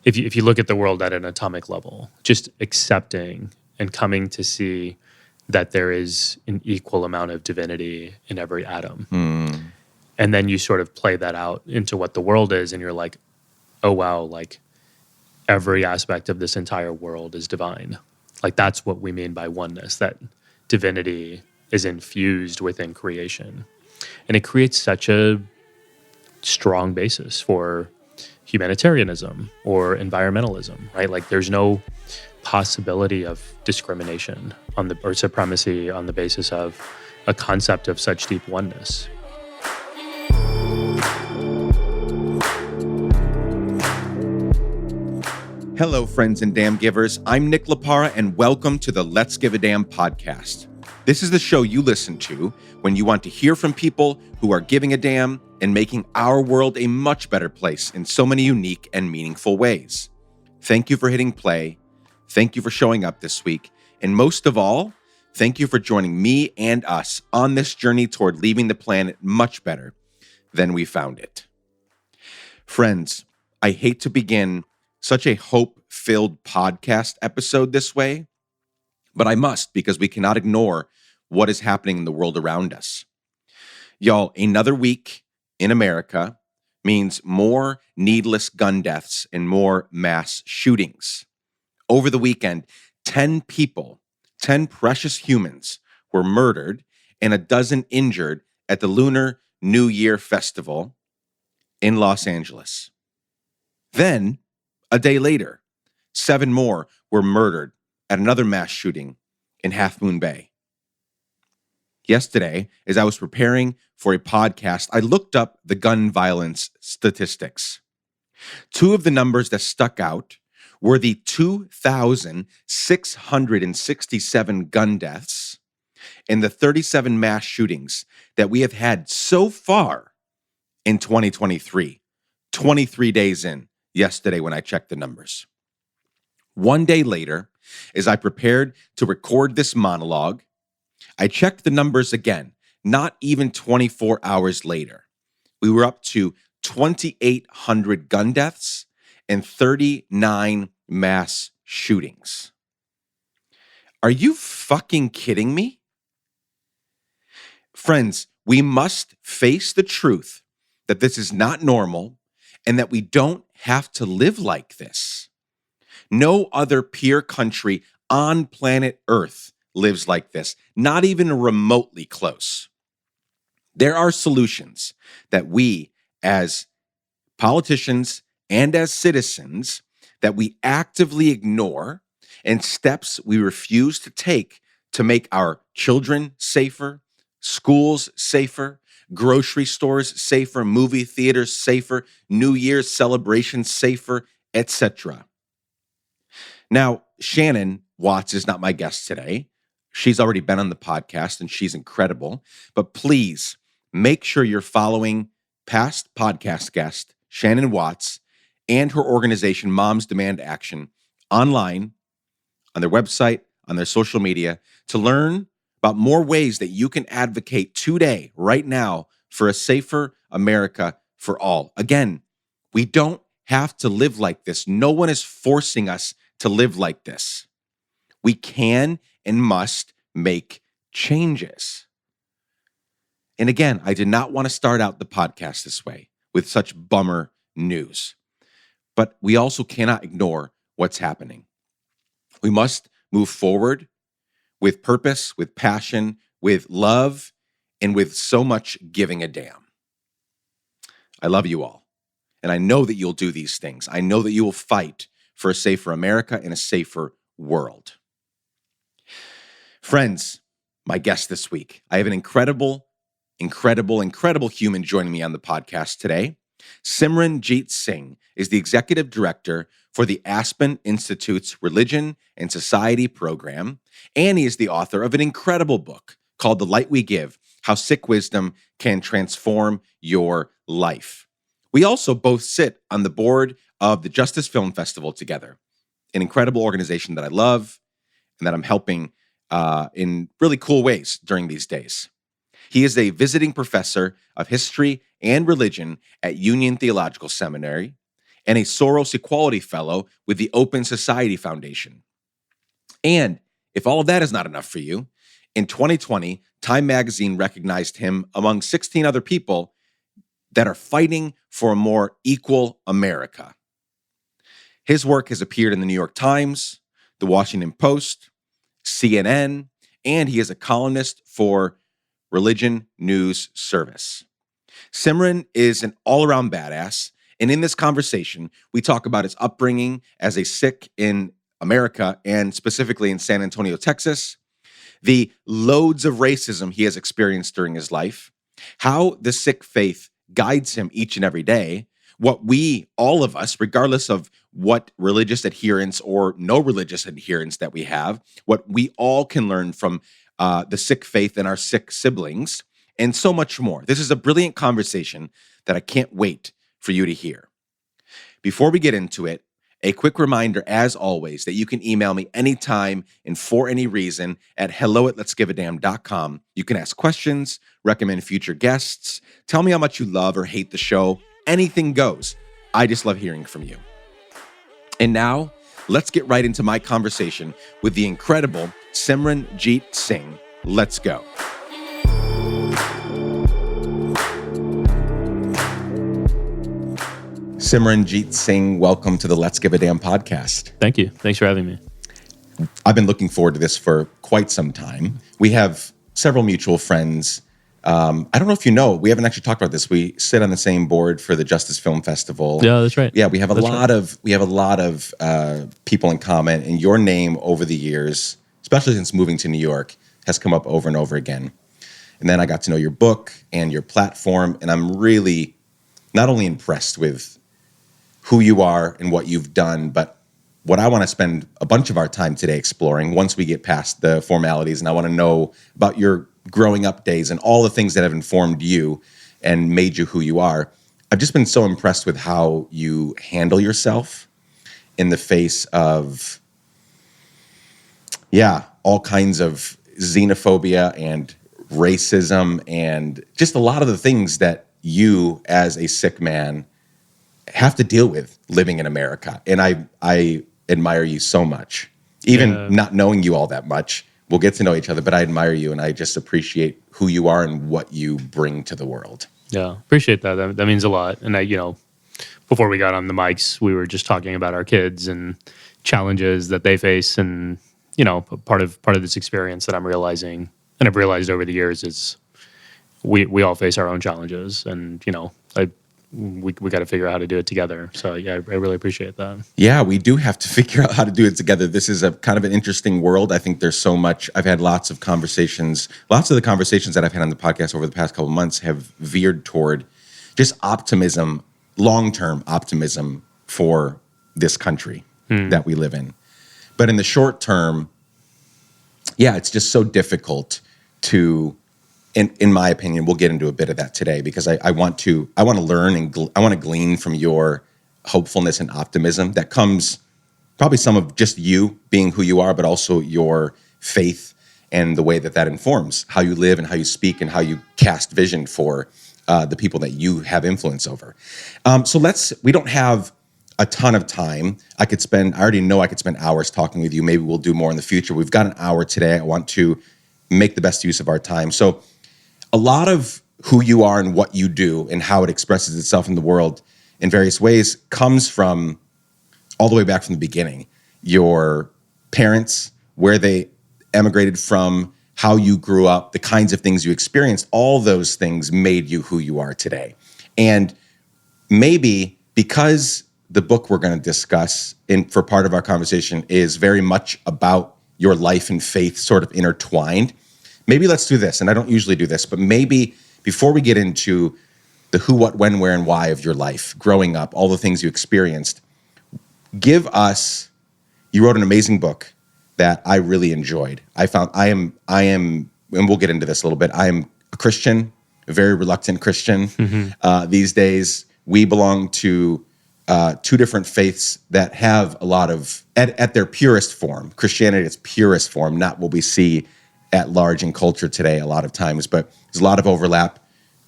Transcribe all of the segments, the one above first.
if you look at the world at an atomic level, just accepting and coming to see that there is an equal amount of divinity in every atom. And then you sort of play that out into what the world is, and you're like, oh wow, like every aspect of this entire world is divine. Like that's what we mean by oneness, that divinity is infused within creation. And it creates such a strong basis for humanitarianism or environmentalism, right? Like there's no possibility of discrimination or supremacy on the basis of a concept of such deep oneness. Hello, friends and damn givers. I'm Nick Laparra, and welcome to the Let's Give a Damn podcast. This is the show you listen to when you want to hear from people who are giving a damn and making our world a much better place in so many unique and meaningful ways. Thank you for hitting play. Thank you for showing up this week. And most of all, thank you for joining me and us on this journey toward leaving the planet much better than we found it. Friends, I hate to begin such a hope-filled podcast episode this way, but I must because we cannot ignore what is happening in the world around us. Y'all, another week in America means more needless gun deaths and more mass shootings. Over the weekend, 10 people, 10 precious humans were murdered and a dozen injured at the Lunar New Year Festival in Los Angeles. Then, a day later, 7 more were murdered at another mass shooting in Half Moon Bay. Yesterday, as I was preparing for a podcast, I looked up the gun violence statistics. 2 of the numbers that stuck out were the 2,667 gun deaths and the 37 mass shootings that we have had so far in 2023, 23 days in. Yesterday when I checked the numbers. One day later, as I prepared to record this monologue, I checked the numbers again, not even 24 hours later. We were up to 2,800 gun deaths and 39 mass shootings. Are you fucking kidding me? Friends, we must face the truth that this is not normal and that we don't have to live like this. No other peer country on planet Earth lives like this, not even remotely close. There are solutions that we, as politicians and as citizens, that we actively ignore and steps we refuse to take to make our children safer, schools safer, grocery stores safer, movie theaters safer, New Year's celebrations safer, etc. Now, Shannon Watts is not my guest today. She's already been on the podcast and she's incredible. But please make sure you're following past podcast guest Shannon Watts and her organization, Moms Demand Action, online, on their website, on their social media, to learn about more ways that you can advocate today, right now, for a safer America for all. Again, we don't have to live like this. No one is forcing us to live like this. We can and must make changes. And again, I did not want to start out the podcast this way with such bummer news. But we also cannot ignore what's happening. We must move forward with purpose, with passion, with love, and with so much giving a damn. I love you all. And I know that you'll do these things. I know that you will fight for a safer America and a safer world. Friends, my guest this week, I have an incredible human joining me on the podcast today. Simran Jeet Singh is the executive director for the Aspen Institute's Religion and Society program, and he is the author of an incredible book called The Light We Give: How Sick Wisdom Can Transform Your Life. We also both sit on the board of the Justice Film Festival together, an incredible organization that I love and that I'm helping in really cool ways during these days. He is a visiting professor of history and religion at Union Theological Seminary and a Soros Equality Fellow with the Open Society Foundation. And if all of that is not enough for you, in 2020, Time Magazine recognized him among 16 other people that are fighting for a more equal America. His work has appeared in the New York Times, the Washington Post, CNN, and he is a columnist for Religion News Service. Simran is an all-around badass, and in this conversation, we talk about his upbringing as a Sikh in America and specifically in San Antonio, Texas, the loads of racism he has experienced during his life, how the Sikh faith guides him each and every day, what we, all of us, regardless of what religious adherence or no religious adherence that we have, what we all can learn from the Sikh faith and our Sikh siblings, and so much more. This is a brilliant conversation that I can't wait for you to hear. Before we get into it, a quick reminder, as always, that you can email me anytime and for any reason at hello@letsgiveadamn.com. You can ask questions, recommend future guests, tell me how much you love or hate the show. Anything goes. I just love hearing from you. And now, let's get right into my conversation with the incredible Simran Jeet Singh. Let's go. Simran Jeet Singh, welcome to the Let's Give a Damn podcast. Thank you. Thanks for having me. I've been looking forward to this for quite some time. We have several mutual friends. I don't know if you know, we haven't actually talked about this. We sit on the same board for the Justice Film Festival. Yeah, that's right. Yeah, we have a lot of people in common, and your name over the years, especially since moving to New York, has come up over and over again. And then I got to know your book and your platform, and I'm really not only impressed with who you are and what you've done, but what I want to spend a bunch of our time today exploring once we get past the formalities, and I want to know about your growing up days and all the things that have informed you and made you who you are. I've just been so impressed with how you handle yourself in the face of, all kinds of xenophobia and racism and just a lot of the things that you as a Sikh man have to deal with living in America. And I admire you so much. Even not knowing you all that much, we'll get to know each other, but I admire you and I just appreciate who you are and what you bring to the world. Yeah, appreciate that. That means a lot. And before we got on the mics, we were just talking about our kids and challenges that they face. And, part of this experience that I'm realizing, and I've realized over the years, is we all face our own challenges. And, we got to figure out how to do it together. So yeah, I really appreciate that. Yeah, we do have to figure out how to do it together. This is a kind of an interesting world. I think there's so much. I've had lots of the conversations that I've had on the podcast over the past couple of months have veered toward just optimism, long-term optimism for this country that we live in. But in the short term, it's just so difficult to, in my opinion, we'll get into a bit of that today because I want to learn and I want to glean from your hopefulness and optimism that comes probably some of just you being who you are, but also your faith and the way that informs how you live and how you speak and how you cast vision for the people that you have influence over. So we don't have a ton of time. I already know I could spend hours talking with you. Maybe we'll do more in the future. We've got an hour today. I want to make the best use of our time. So a lot of who you are and what you do and how it expresses itself in the world in various ways comes from all the way back from the beginning. Your parents, where they emigrated from, how you grew up, the kinds of things you experienced, all those things made you who you are today. And maybe because the book we're going to discuss for part of our conversation is very much about your life and faith sort of intertwined, maybe let's do this. And I don't usually do this, but maybe before we get into the who, what, when, where, and why of your life, growing up, all the things you experienced, you wrote an amazing book that I really enjoyed. I am, and we'll get into this a little bit, I am a Christian, a very reluctant Christian. These days, we belong to two different faiths that have a lot of, at their purest form, Christianity at its purest form, not what we see at large in culture today a lot of times, but there's a lot of overlap.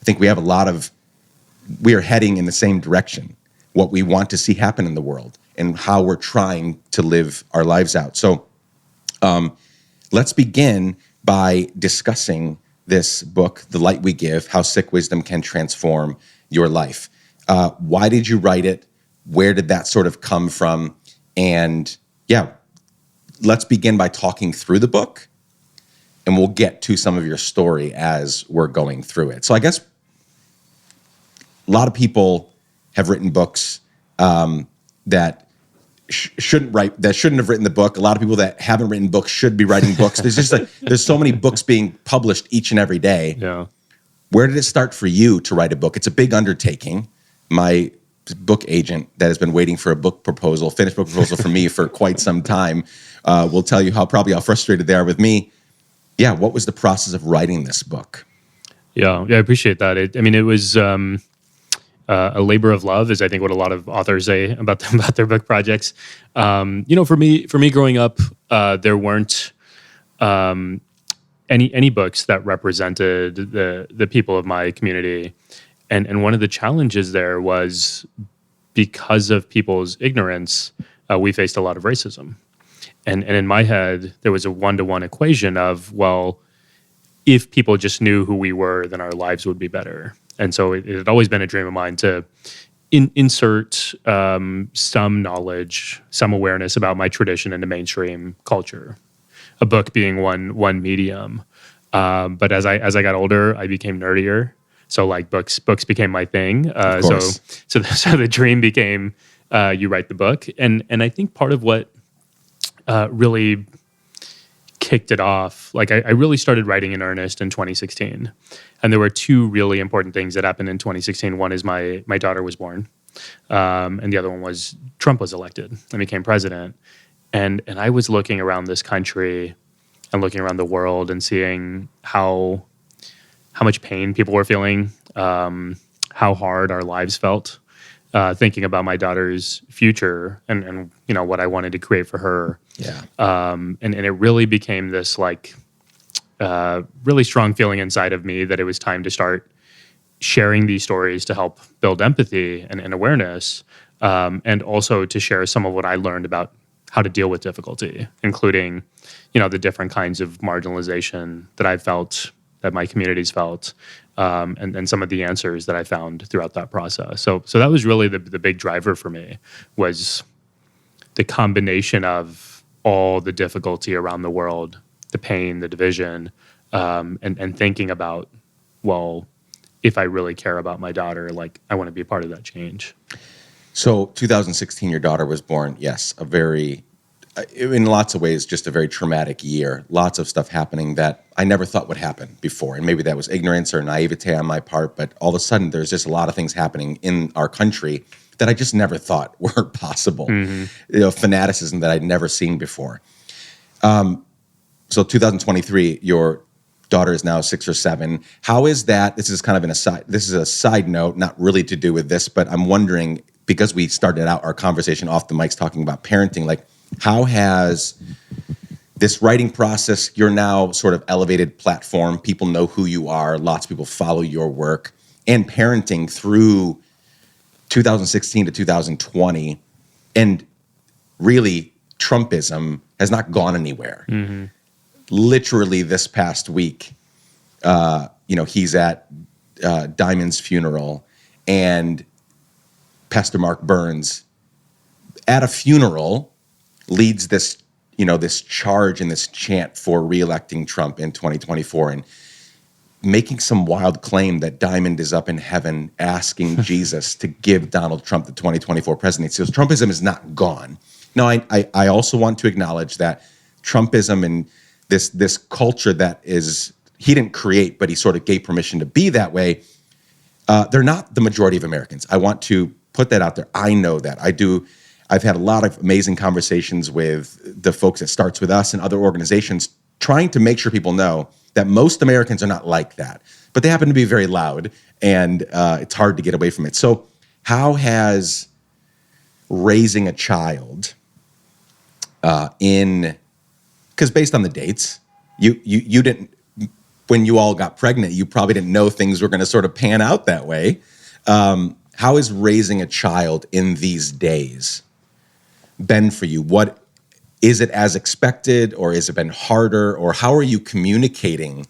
I think we are heading in the same direction. what we want to see happen in the world and how we're trying to live our lives out. So let's begin by discussing this book, The Light We Give, How Sick Wisdom Can Transform Your Life. Why did you write it? Where did that sort of come from? And let's begin by talking through the book, and we'll get to some of your story as we're going through it. So I guess a lot of people have written books that shouldn't have written the book. A lot of people that haven't written books should be writing books. There's so many books being published each and every day. Yeah. Where did it start for you to write a book? It's a big undertaking. My book agent that has been waiting for a finished book proposal for me for quite some time, will tell you how frustrated they are with me. Yeah, what was the process of writing this book? Yeah, I appreciate that. It was a labor of love, is I think what a lot of authors say about their book projects. For me growing up, there weren't any books that represented the people of my community, and one of the challenges there was because of people's ignorance, we faced a lot of racism, and in my head there was a 1-to-1 equation of, well, if people just knew who we were, then our lives would be better. And so it had always been a dream of mine to insert some knowledge, some awareness about my tradition into mainstream culture. A book being one medium, but as I got older, I became nerdier. So like books became my thing. So the dream became you write the book, and I think part of what really kicked it off, like I really started writing in earnest in 2016. And there were two really important things that happened in 2016. One is my daughter was born, and the other one was Trump was elected and became president. And I was looking around this country and looking around the world and seeing how much pain people were feeling, how hard our lives felt, thinking about my daughter's future and what I wanted to create for her. Yeah. And it really became this really strong feeling inside of me that it was time to start sharing these stories to help build empathy and awareness, and also to share some of what I learned about how to deal with difficulty, including, the different kinds of marginalization that I felt, that my communities felt, and some of the answers that I found throughout that process. So that was really the big driver for me, was the combination of all the difficulty around the world, the pain, the division, and thinking about, well, if I really care about my daughter, like I want to be a part of that change. So 2016, your daughter was born. Yes, in lots of ways, just a very traumatic year. Lots of stuff happening that I never thought would happen before. And maybe that was ignorance or naivete on my part, but all of a sudden there's just a lot of things happening in our country that I just never thought were possible. Mm-hmm. Fanaticism that I'd never seen before. So 2023, your daughter is now 6 or 7. How is that? This is kind of this is a side note, not really to do with this, but I'm wondering, because we started out our conversation off the mics talking about parenting, like how has this writing process, your now sort of elevated platform, people know who you are, lots of people follow your work, and parenting through 2016 to 2020, and really Trumpism has not gone anywhere. Mm-hmm. Literally this past week, he's at Diamond's funeral, and Pastor Mark Burns at a funeral leads this charge and this chant for reelecting Trump in 2024, and making some wild claim that Diamond is up in heaven asking Jesus to give Donald Trump the 2024 presidency. So Trumpism is not gone. Now, I also want to acknowledge that Trumpism and this culture that he didn't create, but he sort of gave permission to be that way, they're not the majority of Americans. I want to put that out there. I know that. I do. I've had a lot of amazing conversations with the folks that Starts With Us and other organizations, trying to make sure people know that most Americans are not like that. But they happen to be very loud, and it's hard to get away from it. So how has raising a child because based on the dates, you didn't, when you all got pregnant, you probably didn't know things were going to sort of pan out that way. How is raising a child in these days been for you? What is it as expected, or has it been harder, or how are you communicating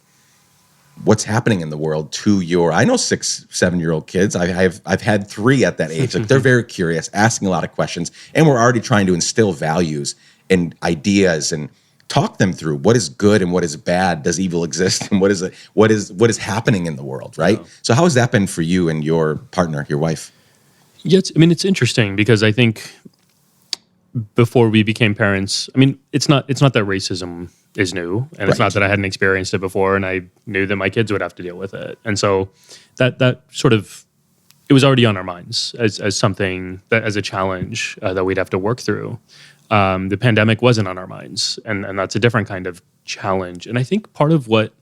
what's happening in the world to your, I know 6, 7-year-old kids. I've had 3 at that age. Like, they're very curious, asking a lot of questions, and we're already trying to instill values and ideas and talk them through what is good and what is bad. Does evil exist? And what is happening in the world, right? Yeah. So how has that been for you and your partner, your wife? Yeah, it's interesting because I think before we became parents, it's not that racism is new, and it's not that I hadn't experienced it before, and I knew that my kids would have to deal with it. And so that sort of, it was already on our minds as something that, as a challenge that we'd have to work through. The pandemic wasn't on our minds, and that's a different kind of challenge. And I think part of what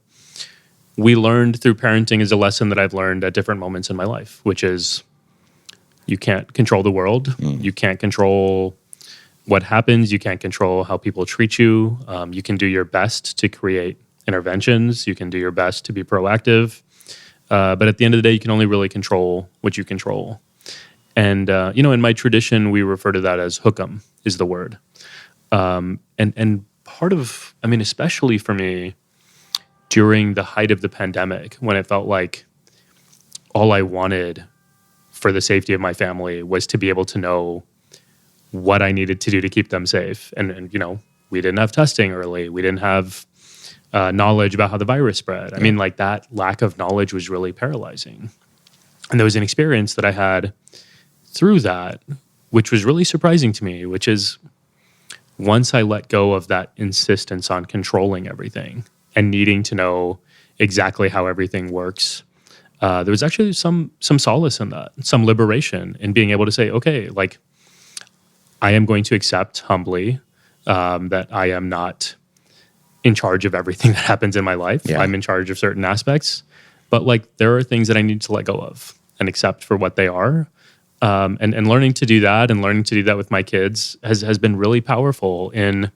we learned through parenting is a lesson that I've learned at different moments in my life, which is you can't control the world. You can't control what happens. You can't control how people treat you. You can do your best to create interventions. You can do your best to be proactive. But at the end of the day, you can only really control what you control. And, in my tradition, we refer to that as hukam is the word. And part of, especially for me, during the height of the pandemic, when it felt like all I wanted for the safety of my family was to be able to know what I needed to do to keep them safe. And we didn't have testing early. We didn't have knowledge about how the virus spread. That lack of knowledge was really paralyzing. And there was an experience that I had through that, which was really surprising to me, which is once I let go of that insistence on controlling everything and needing to know exactly how everything works, there was actually some solace in that, some liberation in being able to say, okay, I am going to accept humbly that I am not in charge of everything that happens in my life. Yeah. I'm in charge of certain aspects, but there are things that I need to let go of and accept for what they are. And learning to do that, and learning to do that with my kids has been really powerful in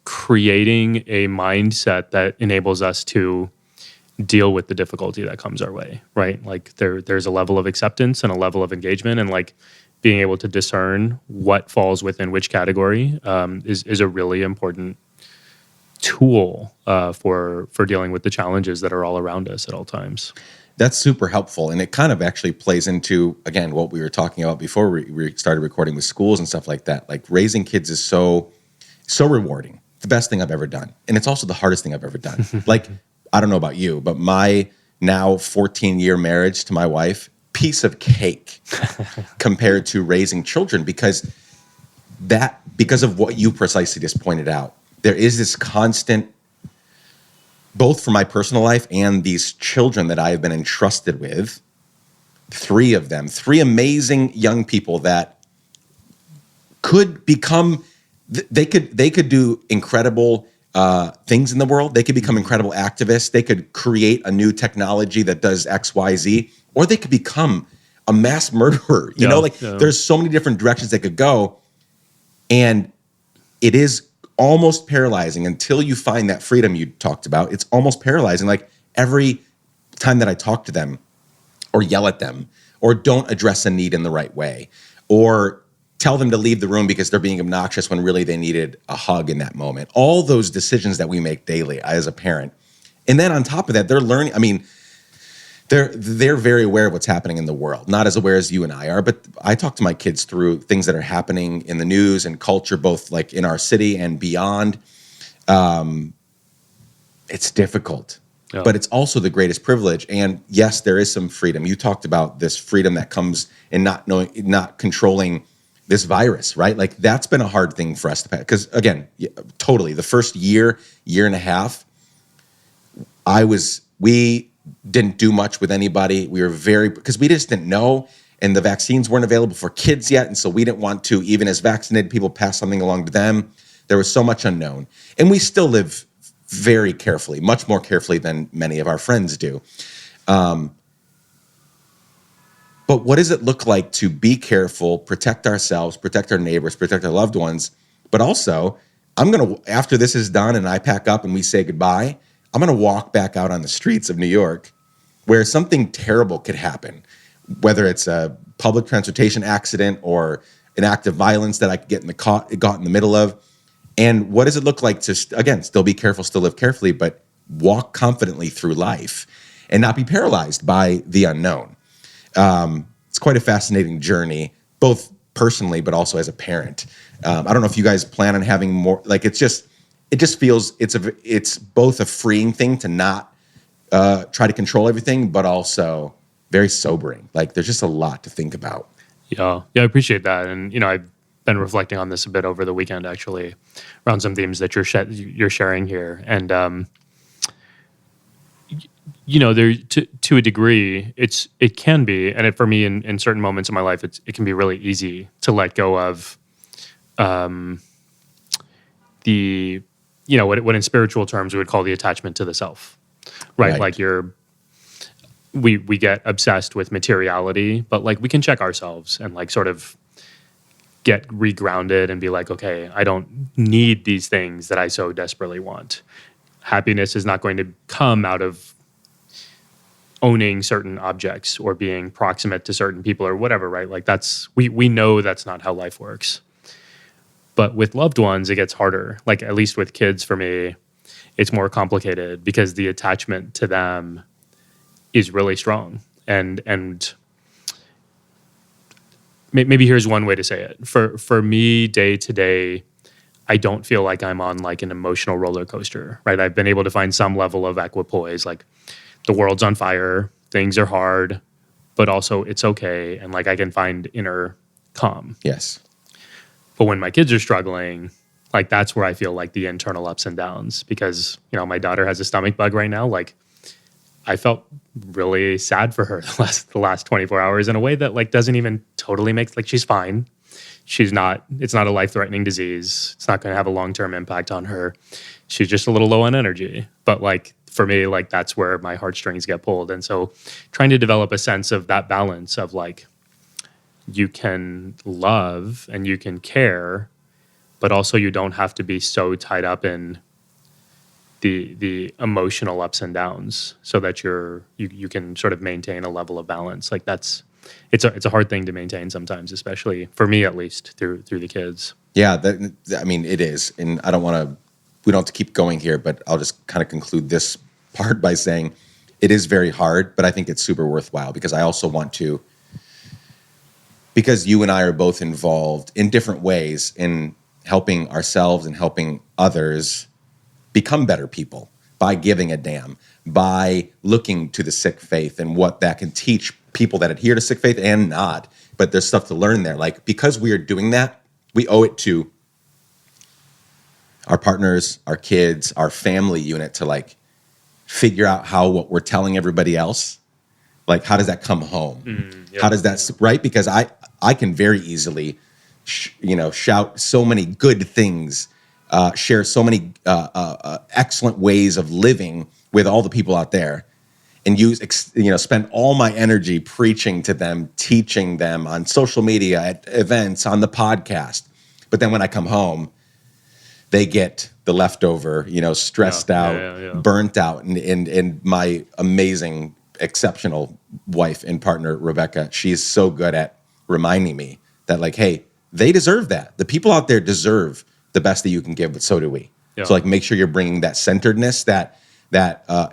creating a mindset that enables us to deal with the difficulty that comes our way, right? There's a level of acceptance and a level of engagement, and being able to discern what falls within which category is a really important tool for dealing with the challenges that are all around us at all times. That's super helpful. And it kind of actually plays into, again, what we were talking about before we started recording with schools and stuff like that. Raising kids is so rewarding. It's the best thing I've ever done. And it's also the hardest thing I've ever done. I don't know about you, but my now 14-year marriage to my wife, piece of cake compared to raising children, because of what you precisely just pointed out. There is this constant, both for my personal life and these children that I have been entrusted with, 3 of them, 3 amazing young people that could become, they could do incredible things in the world. They could become incredible activists. They could create a new technology that does X, Y, Z, or they could become a mass murderer. There's so many different directions they could go. And it is almost paralyzing until you find that freedom you talked about. It's almost paralyzing. Every time that I talk to them or yell at them or don't address a need in the right way or tell them to leave the room because they're being obnoxious when really they needed a hug in that moment. All those decisions that we make daily as a parent. And then on top of that, they're learning. They're very aware of what's happening in the world, not as aware as you and I are, but I talk to my kids through things that are happening in the news and culture, both in our city and beyond. It's difficult, but it's also the greatest privilege. And yes, there is some freedom. You talked about this freedom that comes in not controlling this virus, right? That's been a hard thing for us to pass. Because again, totally, the first year and a half, we didn't do much with anybody. We were because we just didn't know, and the vaccines weren't available for kids yet, and so we didn't want to, even as vaccinated people, pass something along to them. There was so much unknown. And we still live very carefully, much more carefully than many of our friends do. But what does it look like to be careful, protect ourselves, protect our neighbors, protect our loved ones, but also, after this is done and I pack up and we say goodbye, I'm going to walk back out on the streets of New York where something terrible could happen, whether it's a public transportation accident or an act of violence that I could get got in the middle of. And what does it look like to, again, still be careful, still live carefully, but walk confidently through life and not be paralyzed by the unknown? It's quite a fascinating journey, both personally, but also as a parent. I don't know if you guys plan on having more, like, it just feels it's both a freeing thing to not try to control everything, but also very sobering. Like, there's just a lot to think about. Yeah, I appreciate that. And, I've been reflecting on this a bit over the weekend, actually, around some themes that you're sharing here. And, there to a degree, it can be, and for me, in certain moments in my life, it can be really easy to let go of the, what in spiritual terms we would call the attachment to the self, right? Like we get obsessed with materiality, but like we can check ourselves and like sort of get regrounded and be like, okay, I don't need these things that I so desperately want. Happiness is not going to come out of owning certain objects or being proximate to certain people or whatever, right? Like we know that's not how life works. But with loved ones, it gets harder. Like, at least with kids, for me, it's more complicated because the attachment to them is really strong. And maybe here's one way to say it. For me, day to day, I don't feel like I'm on like an emotional roller coaster, right? I've been able to find some level of equipoise. Like, the world's on fire, things are hard, but also it's okay. And like I can find inner calm. Yes. But when my kids are struggling, like that's where I feel like the internal ups and downs, because, my daughter has a stomach bug right now. Like, I felt really sad for her the last 24 hours in a way that like doesn't even totally make, like, she's fine. It's not a life-threatening disease. It's not going to have a long-term impact on her. She's just a little low on energy. But like, for me, like that's where my heartstrings get pulled. And so trying to develop a sense of that balance of like, you can love and you can care, but also you don't have to be so tied up in the emotional ups and downs, so that you can sort of maintain a level of balance. Like it's a hard thing to maintain sometimes, especially for me, at least through the kids. Yeah, it is. And we don't have to keep going here, but I'll just kind of conclude this part by saying it is very hard, but I think it's super worthwhile, because I also want to, because you and I are both involved in different ways in helping ourselves and helping others become better people by giving a damn, by looking to the Sikh faith and what that can teach people that adhere to Sikh faith and not. But there's stuff to learn there. Like, because we are doing that, we owe it to our partners, our kids, our family unit to like figure out how what we're telling everybody else, like, how does that come home? How does that, right? Because I can very easily, shout so many good things, share so many excellent ways of living with all the people out there, and spend all my energy preaching to them, teaching them on social media, at events, on the podcast. But then when I come home, they get the leftover, stressed out, burnt out. And my amazing, exceptional wife and partner, Rebecca, she's so good at reminding me that, like, hey, they deserve that. The people out there deserve the best that you can give, but so do we. Yeah. So, like, make sure you're bringing that centeredness, that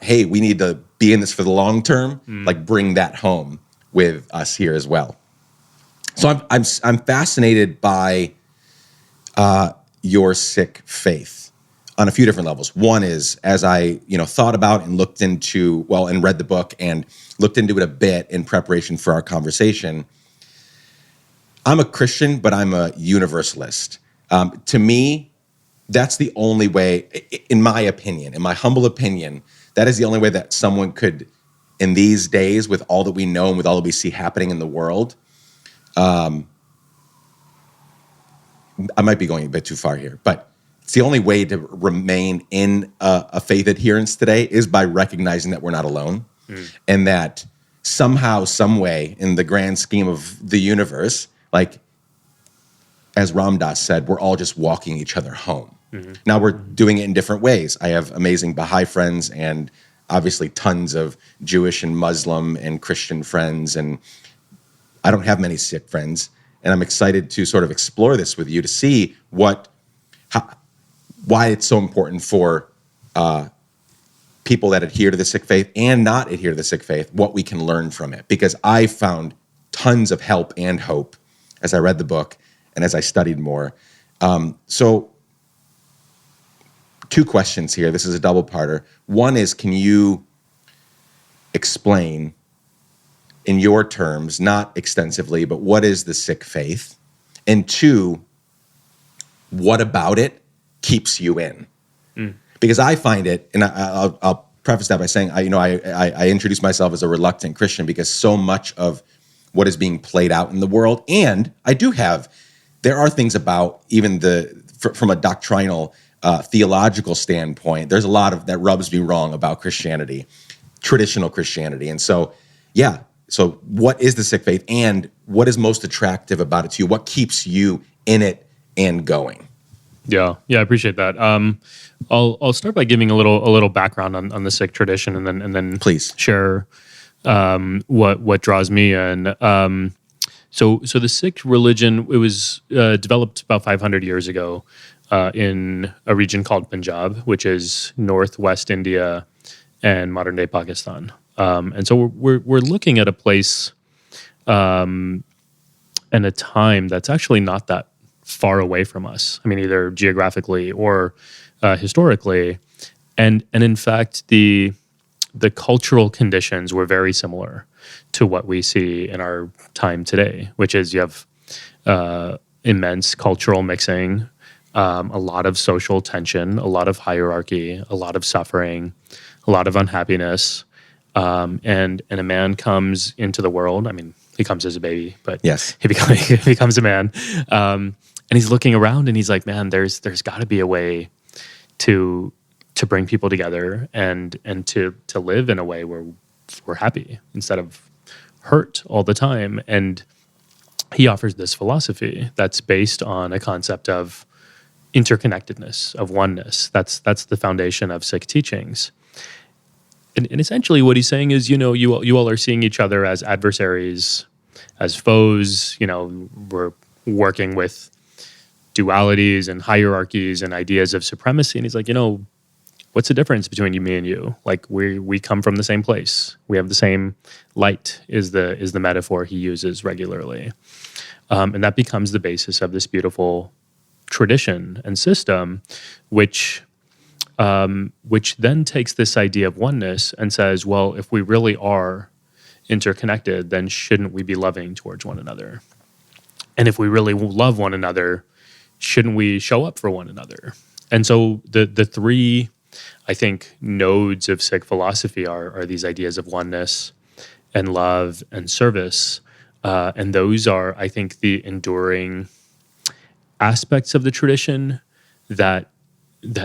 hey, we need to be in this for the long term. Like, bring that home with us here as well. So I'm fascinated by your Sikh faith on a few different levels. One is, as I thought about and looked into, and read the book and looked into it a bit in preparation for our conversation, I'm a Christian, but I'm a universalist. To me, that's the only way, in my opinion, in my humble opinion, that is the only way that someone could, in these days, with all that we know and with all that we see happening in the world, I might be going a bit too far here, but it's the only way to remain in a faith adherence today is by recognizing that we're not alone, and that somehow, some way, in the grand scheme of the universe, like, as Ram Dass said, we're all just walking each other home. Now we're doing it in different ways. I have amazing Baha'i friends and obviously tons of Jewish and Muslim and Christian friends, and I don't have many Sikh friends. And I'm excited to sort of explore this with you to see why it's so important for people that adhere to the Sikh faith and not adhere to the Sikh faith, what we can learn from it. Because I found tons of help and hope as I read the book and as I studied more. So 2 questions here. This is a double-parter. One is, can you explain in your terms, not extensively, but what is the Sikh faith? And 2, what about it keeps you in? Because I find it, and I'll preface that by saying, I introduce myself as a reluctant Christian because so much of what is being played out in the world, and there are things about even from a doctrinal, theological standpoint, there's a lot of that rubs me wrong about Christianity, traditional Christianity. And so, so what is the Sikh faith, and what is most attractive about it to you? What keeps you in it and going? Yeah, I appreciate that. I'll start by giving a little background on the Sikh tradition, and then please share what draws me in. So the Sikh religion, it was developed about 500 years ago in a region called Punjab, which is northwest India and modern day Pakistan. And so we're looking at a place and a time that's actually not that far away from us. I mean, either geographically or historically, and in fact, the cultural conditions were very similar to what we see in our time today, which is you have immense cultural mixing, a lot of social tension, a lot of hierarchy, a lot of suffering, a lot of unhappiness, and a man comes into the world. I mean, he comes as a baby, but yes, he becomes a man. And he's looking around and he's like, man, there's got to be a way to bring people together and to live in a way where we're happy instead of hurt all the time. And he offers this philosophy that's based on a concept of interconnectedness, of oneness. That's the foundation of Sikh teachings. And essentially what he's saying is, you all are seeing each other as adversaries, as foes. We're working with dualities and hierarchies and ideas of supremacy. And he's like, what's the difference between me and you? Like we come from the same place. We have the same light is the metaphor he uses regularly. And that becomes the basis of this beautiful tradition and system, which then takes this idea of oneness and says, well, if we really are interconnected, then shouldn't we be loving towards one another? And if we really love one another, shouldn't we show up for one another? And so the 3, I think, nodes of Sikh philosophy are these ideas of oneness and love and service. And those are, I think, the enduring aspects of the tradition that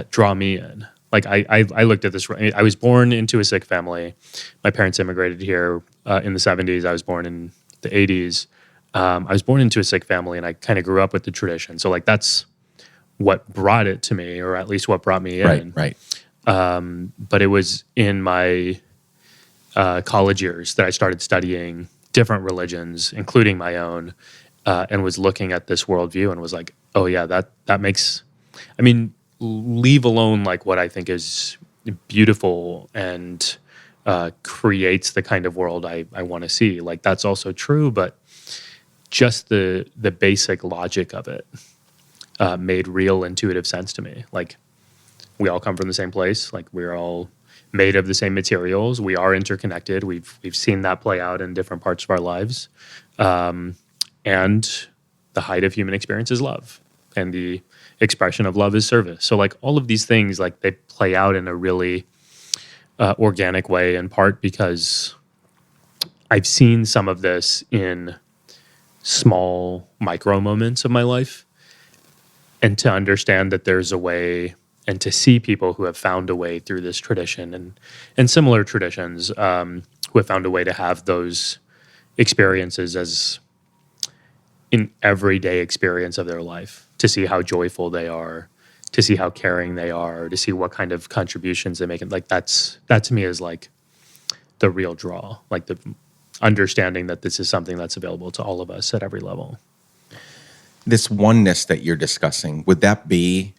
draw me in. Like I looked at this. I was born into a Sikh family. My parents immigrated here in the 70s. I was born in the 80s. I was born into a Sikh family, and I kind of grew up with the tradition. So, like, that's what brought it to me, or at least what brought me in. Right. But it was in my college years that I started studying different religions, including my own, and was looking at this worldview and was like, oh yeah, that makes. I mean, leave alone like what I think is beautiful and creates the kind of world I want to see. Like that's also true, but just the basic logic of it made real intuitive sense to me. Like we all come from the same place. Like we're all made of the same materials. We are interconnected. We've seen that play out in different parts of our lives. And the height of human experience is love, and the expression of love is service. So like all of these things, like they play out in a really organic way, in part because I've seen some of this in small micro moments of my life, and to understand that there's a way, and to see people who have found a way through this tradition and similar traditions who have found a way to have those experiences as an everyday experience of their life, to see how joyful they are, to see how caring they are, to see what kind of contributions they make. And like that to me is like the real draw, like the understanding that this is something that's available to all of us at every level. This oneness that you're discussing, would that be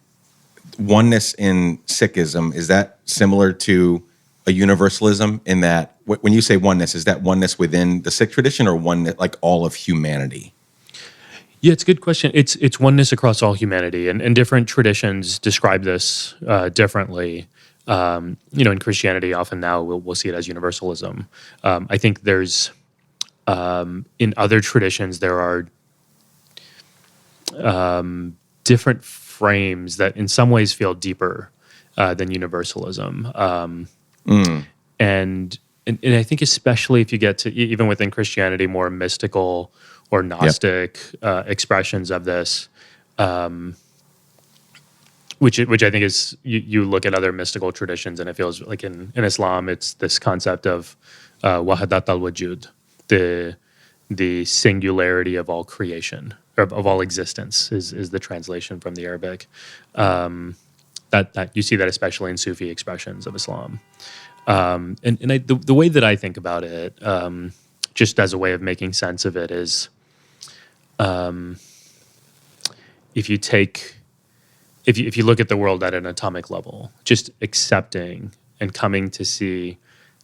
oneness in Sikhism? Is that similar to a universalism in that when you say oneness, is that oneness within the Sikh tradition or one like all of humanity? Yeah, it's a good question. It's oneness across all humanity, and different traditions describe this differently. In Christianity, often now we'll see it as universalism. I think there's in other traditions there are different frames that in some ways feel deeper than universalism. And I think especially if you get to even within Christianity, more mystical or Gnostic expressions of this, which I think is you look at other mystical traditions and it feels like in Islam it's this concept of wahadat al-wujud, the singularity of all creation, of all existence is the translation from the Arabic. That you see that especially in Sufi expressions of Islam. The way that I think about it, just as a way of making sense of it, is if you look at the world at an atomic level, just accepting and coming to see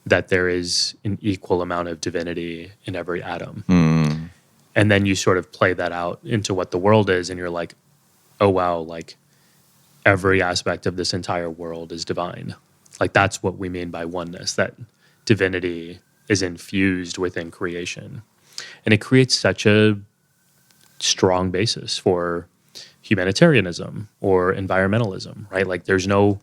that there is an equal amount of divinity in every atom. And then you sort of play that out into what the world is, and you're like, oh wow, like every aspect of this entire world is divine. Like that's what we mean by oneness, that divinity is infused within creation. And it creates such a strong basis for humanitarianism or environmentalism, right? Like there's no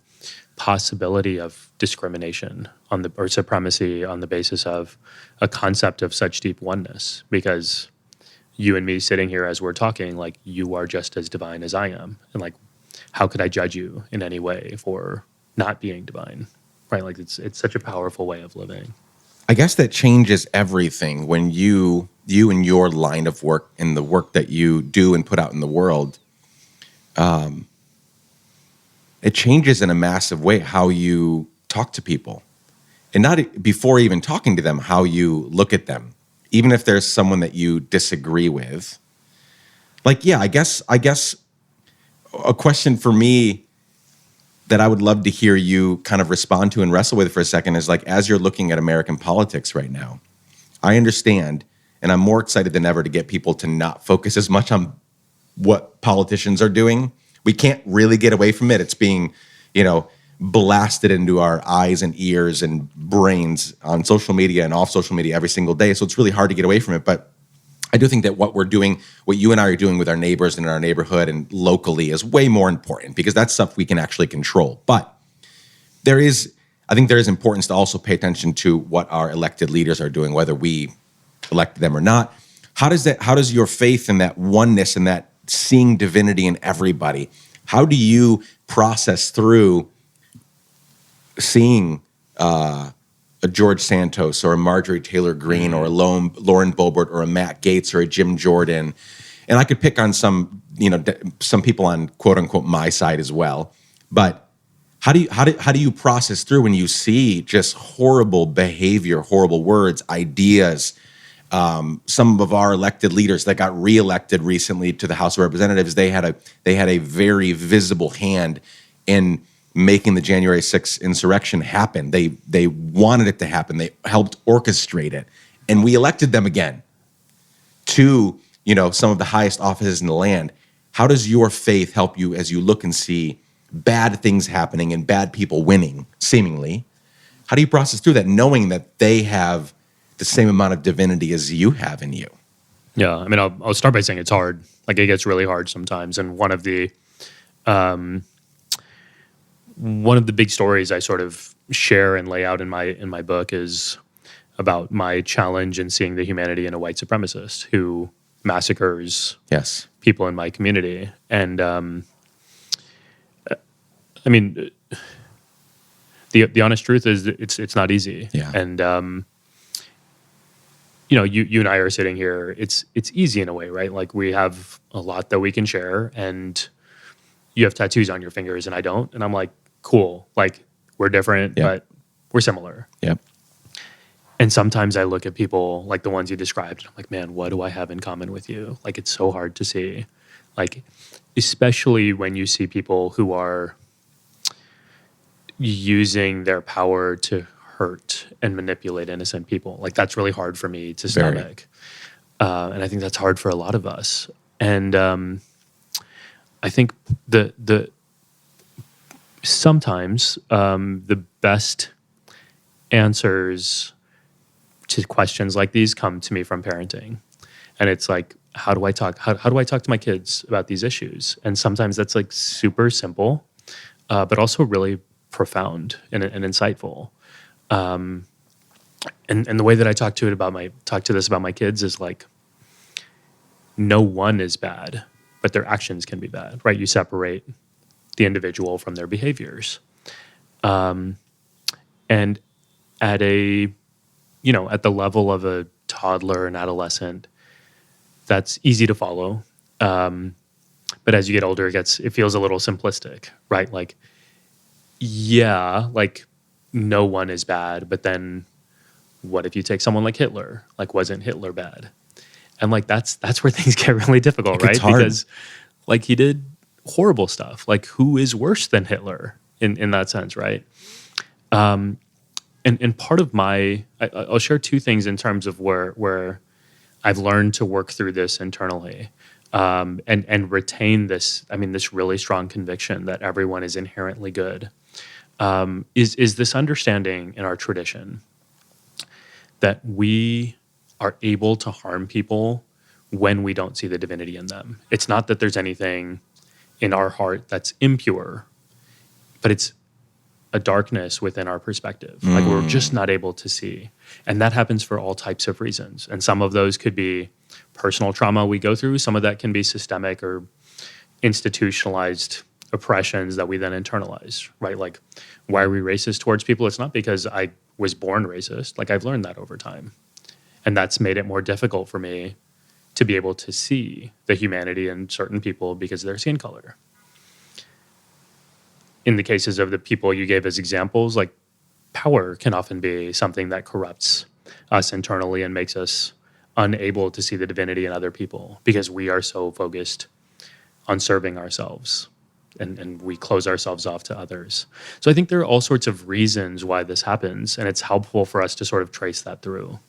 possibility of discrimination or supremacy on the basis of a concept of such deep oneness, because you and me sitting here as we're talking, like you are just as divine as I am. And like, how could I judge you in any way for not being divine, right? Like it's such a powerful way of living. I guess that changes everything when you and your line of work and the work that you do and put out in the world, it changes in a massive way how you talk to people. And not before even talking to them, how you look at them, even if there's someone that you disagree with. Like, yeah, I guess a question for me that I would love to hear you kind of respond to and wrestle with for a second is like, as you're looking at American politics right now, I understand, and I'm more excited than ever to get people to not focus as much on what politicians are doing. We can't really get away from it. It's being, blasted into our eyes and ears and brains on social media and off social media every single day. So it's really hard to get away from it. But I do think that what we're doing, what you and I are doing with our neighbors and in our neighborhood and locally is way more important because that's stuff we can actually control. But I think there is importance to also pay attention to what our elected leaders are doing, whether we elect them or not. How does your faith in that oneness and that seeing divinity in everybody, how do you process through seeing a George Santos or a Marjorie Taylor Greene or a Lauren Boebert or a Matt Gaetz or a Jim Jordan? And I could pick on some people on quote unquote my side as well. But how do you process through when you see just horrible behavior, horrible words, ideas? Some of our elected leaders that got reelected recently to the House of Representatives, they had a very visible hand in making the January 6th insurrection happen. They wanted it to happen. They helped orchestrate it. And we elected them again to, some of the highest offices in the land. How does your faith help you as you look and see bad things happening and bad people winning, seemingly? How do you process through that, knowing that they have the same amount of divinity as you have in you? Yeah, I mean, I'll start by saying it's hard. Like it gets really hard sometimes. And one of the big stories I sort of share and lay out in my book is about my challenge in seeing the humanity in a white supremacist who massacres people in my community. And I mean, the honest truth is that it's not easy. Yeah. And you and I are sitting here. It's easy in a way, right? Like we have a lot that we can share, and you have tattoos on your fingers and I don't. And I'm like, cool. Like, we're different, Yep. but we're similar. Yep. And sometimes I look at people like the ones you described, and I'm like, man, what do I have in common with you? Like, it's so hard to see. Like, especially when you see people who are using their power to hurt and manipulate innocent people. Like, that's really hard for me to Very. stomach. And I think that's hard for a lot of us. And I think the sometimes the best answers to questions like these come to me from parenting. And it's like, how do I talk to my kids about these issues? And sometimes that's like super simple, but also really profound and insightful. And the way that I talk to this about my kids is like, no one is bad, but their actions can be bad, right? You separate the individual from their behaviors. And at at the level of a toddler and adolescent, that's easy to follow. But as you get older, it feels a little simplistic, right? Like, yeah, like no one is bad, but then what if you take someone like Hitler? Like, wasn't Hitler bad? And like that's where things get really difficult, right? Because like he did horrible stuff. Like, who is worse than Hitler in that sense, right? And part of I'll share two things in terms of where I've learned to work through this internally, and retain this really strong conviction that everyone is inherently good. Is this understanding in our tradition that we are able to harm people when we don't see the divinity in them. It's not that there's anything in our heart that's impure, but it's a darkness within our perspective. Like, we're just not able to see. And that happens for all types of reasons. And some of those could be personal trauma we go through. Some of that can be systemic or institutionalized oppressions that we then internalize, right? Like, why are we racist towards people? It's not because I was born racist. Like, I've learned that over time. And that's made it more difficult for me to be able to see the humanity in certain people because of their skin color. In the cases of the people you gave as examples, like, power can often be something that corrupts us internally and makes us unable to see the divinity in other people because we are so focused on serving ourselves and we close ourselves off to others. So I think there are all sorts of reasons why this happens, and it's helpful for us to sort of trace that through.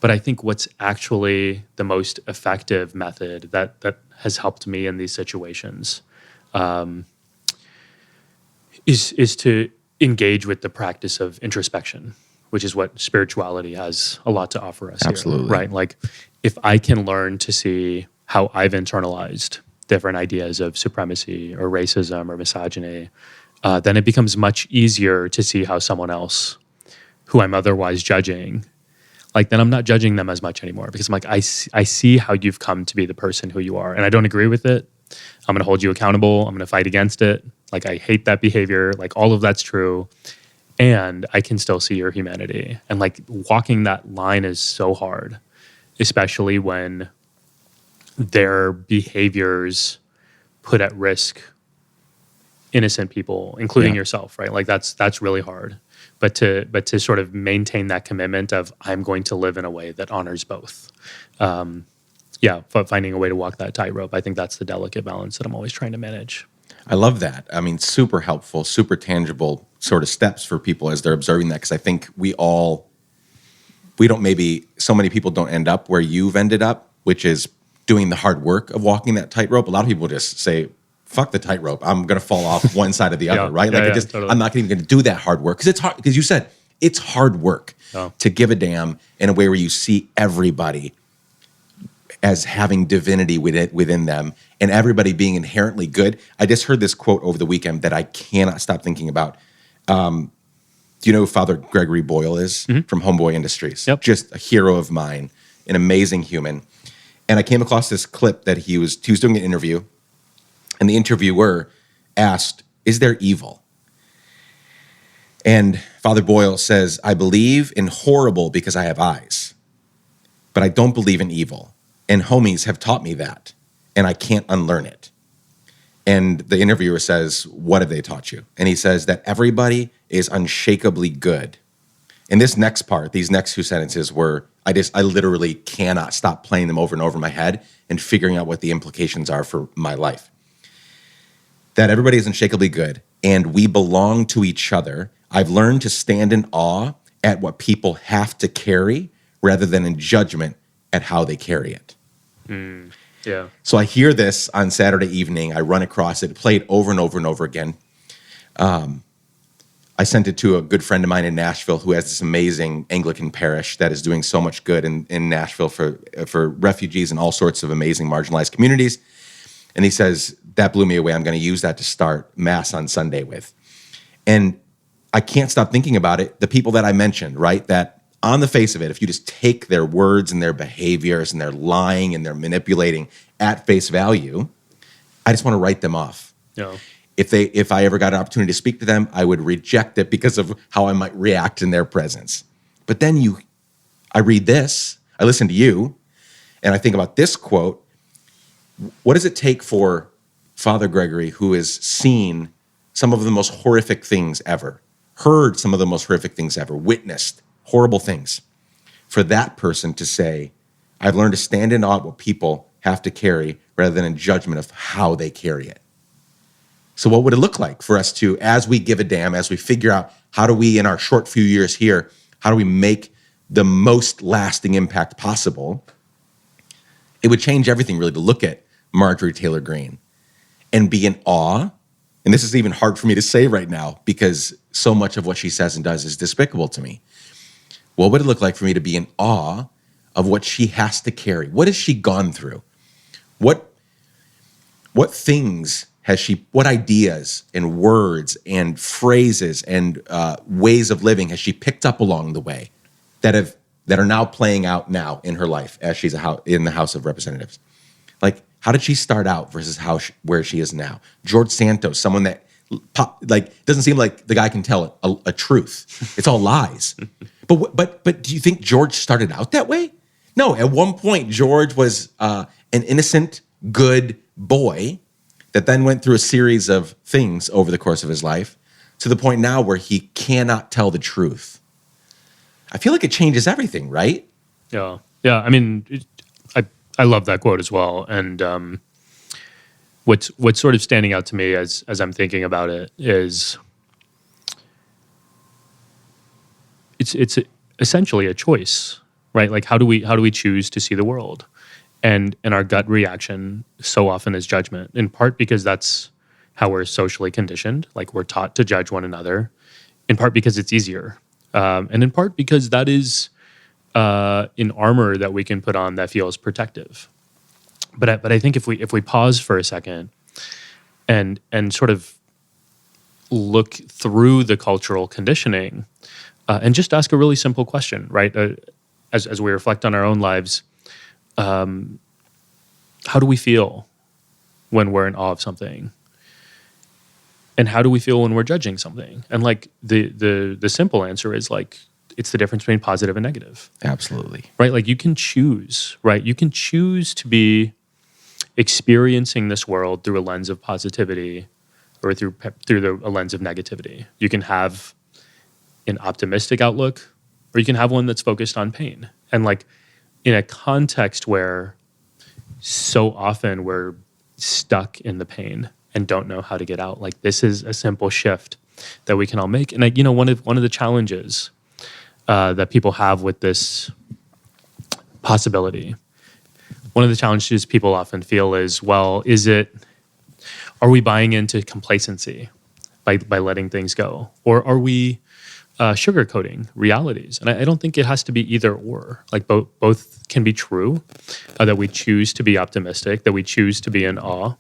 But I think what's actually the most effective method that has helped me in these situations is to engage with the practice of introspection, which is what spirituality has a lot to offer us. Absolutely. Here, right? Like, if I can learn to see how I've internalized different ideas of supremacy or racism or misogyny, then it becomes much easier to see how someone else who I'm otherwise judging, like, then I'm not judging them as much anymore because I'm like, I see how you've come to be the person who you are, and I don't agree with it. I'm going to hold you accountable. I'm going to fight against it. Like, I hate that behavior. Like, all of that's true. And I can still see your humanity. And like, walking that line is so hard, especially when their behaviors put at risk innocent people, including yourself, right? Like, that's really hard. But to sort of maintain that commitment of, I'm going to live in a way that honors both. Finding a way to walk that tightrope. I think that's the delicate balance that I'm always trying to manage. I love that. I mean, super helpful, super tangible sort of steps for people as they're observing that. Because I think so many people don't end up where you've ended up, which is doing the hard work of walking that tightrope. A lot of people just say, fuck the tightrope. I'm going to fall off one side or the other, right? Totally. I'm not even going to do that hard work. Because it's hard, because you said it's hard work to give a damn in a way where you see everybody as having divinity within them and everybody being inherently good. I just heard this quote over the weekend that I cannot stop thinking about. Do you know who Father Gregory Boyle is from Homeboy Industries? Yep. Just a hero of mine, an amazing human. And I came across this clip that he was doing an interview, and the interviewer asked, "Is there evil?" And Father Boyle says, "I believe in horrible because I have eyes, but I don't believe in evil. And homies have taught me that, and I can't unlearn it." And the interviewer says, what have they taught you? And he says that everybody is unshakably good. And this next part, these next two sentences were, I literally cannot stop playing them over and over in my head and figuring out what the implications are for my life. That everybody is unshakably good and we belong to each other. I've learned to stand in awe at what people have to carry rather than in judgment at how they carry it. Yeah. So I hear this on Saturday evening. I run across it, play it over and over and over again. I sent it to a good friend of mine in Nashville who has this amazing Anglican parish that is doing so much good in Nashville for refugees and all sorts of amazing marginalized communities. And he says, that blew me away. I'm going to use that to start Mass on Sunday with. And I can't stop thinking about it. The people that I mentioned, right, that on the face of it, if you just take their words and their behaviors and their lying and their manipulating at face value, I just want to write them off. Yeah. If I ever got an opportunity to speak to them, I would reject it because of how I might react in their presence. But then I read this, I listen to you, and I think about this quote. What does it take for Father Gregory, who has seen some of the most horrific things ever, heard some of the most horrific things ever, witnessed horrible things, for that person to say, I've learned to stand in awe at what people have to carry rather than in judgment of how they carry it? So what would it look like for us to, as we give a damn, as we figure out how do we, in our short few years here, how do we make the most lasting impact possible? It would change everything, really, to look at Marjorie Taylor Greene and be in awe. And this is even hard for me to say right now because so much of what she says and does is despicable to me. What would it look like for me to be in awe of what she has to carry? What has she gone through? What things has she, what ideas and words and phrases and ways of living has she picked up along the way that are now playing out now in her life as she's in the House of Representatives? Like, how did she start out versus where she is now? George Santos, someone that doesn't seem like the guy can tell a truth. It's all lies. But do you think George started out that way? No, at one point George was an innocent, good boy that then went through a series of things over the course of his life to the point now where he cannot tell the truth. I feel like it changes everything, right? Yeah. Yeah. I mean, I love that quote as well. And what's sort of standing out to me as I'm thinking about it is it's essentially a choice, right? Like how do we choose to see the world? And our gut reaction so often is judgment, in part because that's how we're socially conditioned. Like we're taught to judge one another, in part because it's easier. And in part because that is an armor that we can put on that feels protective. But I think if we pause for a second and sort of look through the cultural conditioning and just ask a really simple question, right? As we reflect on our own lives, how do we feel when we're in awe of something? And how do we feel when we're judging something? And like the simple answer is like, it's the difference between positive and negative. Absolutely. Right? Like you can choose, right? You can choose to be experiencing this world through a lens of positivity or through a lens of negativity. You can have an optimistic outlook or you can have one that's focused on pain. And like in a context where so often we're stuck in the pain and don't know how to get out, like this is a simple shift that we can all make. And one of the challenges that people have with this possibility, one of the challenges people often feel is, well, are we buying into complacency by letting things go? Or are we sugarcoating realities? And I don't think it has to be either or. Like both can be true, that we choose to be optimistic, that we choose to be in awe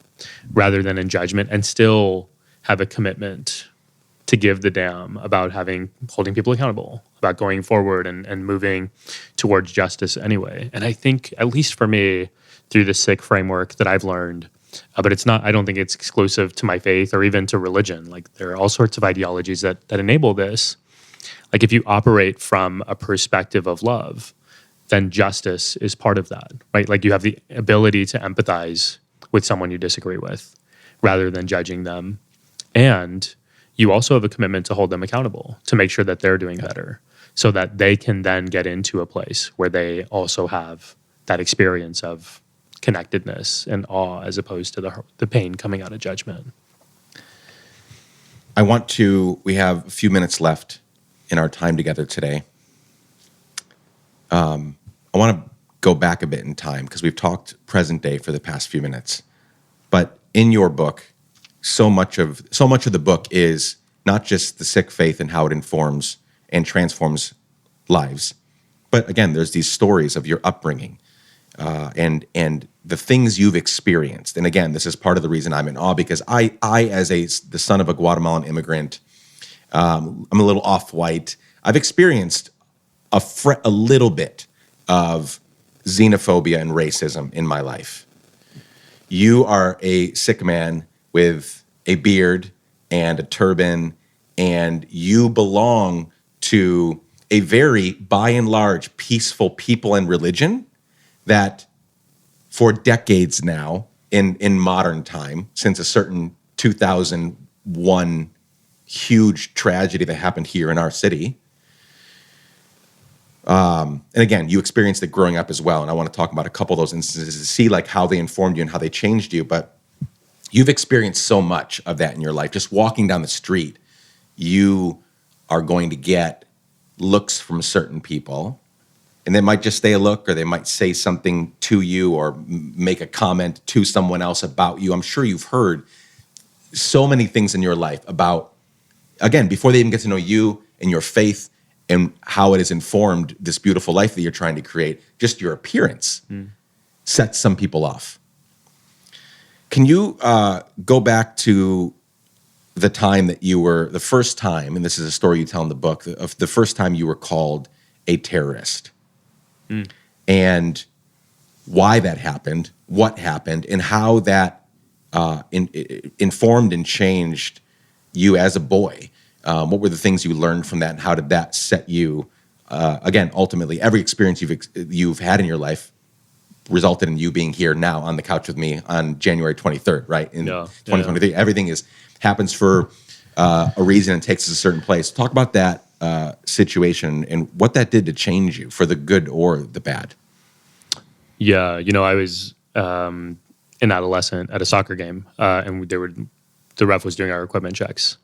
rather than in judgment, and still have a commitment to give the damn about holding people accountable, about going forward and moving towards justice anyway. And I think, at least for me, through the SICK framework that I've learned, but I don't think it's exclusive to my faith or even to religion. Like there are all sorts of ideologies that enable this. Like if you operate from a perspective of love, then justice is part of that, right? Like you have the ability to empathize with someone you disagree with, rather than judging them. And you also have a commitment to hold them accountable, to make sure that they're doing better, so that they can then get into a place where they also have that experience of connectedness and awe, as opposed to the pain coming out of judgment. We have a few minutes left in our time together today. I want to go back a bit in time, because we've talked present day for the past few minutes. But in your book, so much of the book is not just the Sikh faith and how it informs and transforms lives, but again, there's these stories of your upbringing and the things you've experienced. And again, this is part of the reason I'm in awe, because I as the son of a Guatemalan immigrant, I'm a little off-white. I've experienced a little bit of xenophobia and racism in my life. You are a Sikh man with a beard and a turban, and you belong to a very, by and large, peaceful people and religion that for decades now, in modern time, since a certain 2001 huge tragedy that happened here in our city. And again, you experienced it growing up as well, and I want to talk about a couple of those instances to see like how they informed you and how they changed you. But you've experienced so much of that in your life. Just walking down the street, you are going to get looks from certain people, and they might just stay a look, or they might say something to you or make a comment to someone else about you. I'm sure you've heard so many things in your life about, again, before they even get to know you and your faith and how it has informed this beautiful life that you're trying to create. Just your appearance sets some people off. Can you go back to the time that you were, the first time, and this is a story you tell in the book, of the first time you were called a terrorist, and why that happened, what happened, and how that informed and changed you as a boy? What were the things you learned from that, and how did that set you? Again, ultimately, every experience you've had in your life resulted in you being here now on the couch with me on January 23rd, right? In 2023, yeah. Everything happens for a reason and takes us a certain place. Talk about that situation and what that did to change you, for the good or the bad. Yeah, I was an adolescent at a soccer game, and the ref was doing our equipment checks.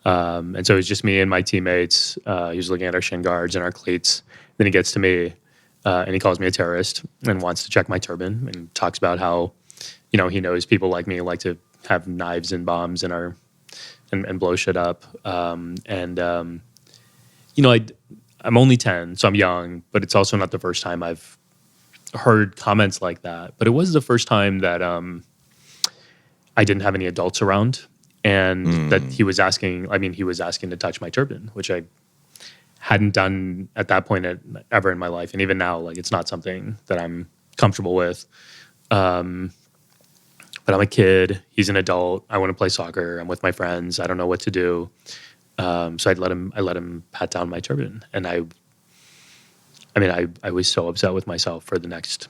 And so it was just me and my teammates. He was looking at our shin guards and our cleats. Then he gets to me, and he calls me a terrorist and wants to check my turban, and talks about how, he knows people like me like to have knives and bombs and blow shit up. I'm only 10, so I'm young, but it's also not the first time I've heard comments like that. But it was the first time that I didn't have any adults around. And that he was asking to touch my turban, which I hadn't done at that point ever in my life. And even now, like, it's not something that I'm comfortable with. But I'm a kid. He's an adult. I want to play soccer. I'm with my friends. I don't know what to do. So I let him pat down my turban. And I was so upset with myself for the next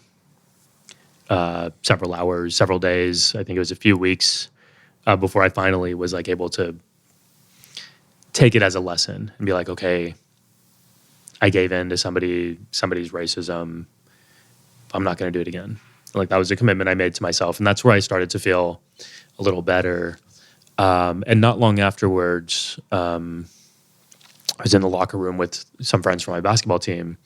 several hours, several days. I think it was a few weeks before I finally was like able to take it as a lesson and be like, okay, I gave in to somebody's racism. I'm not going to do it again. Like, that was a commitment I made to myself, and that's where I started to feel a little better. And not long afterwards, I was in the locker room with some friends from my basketball team,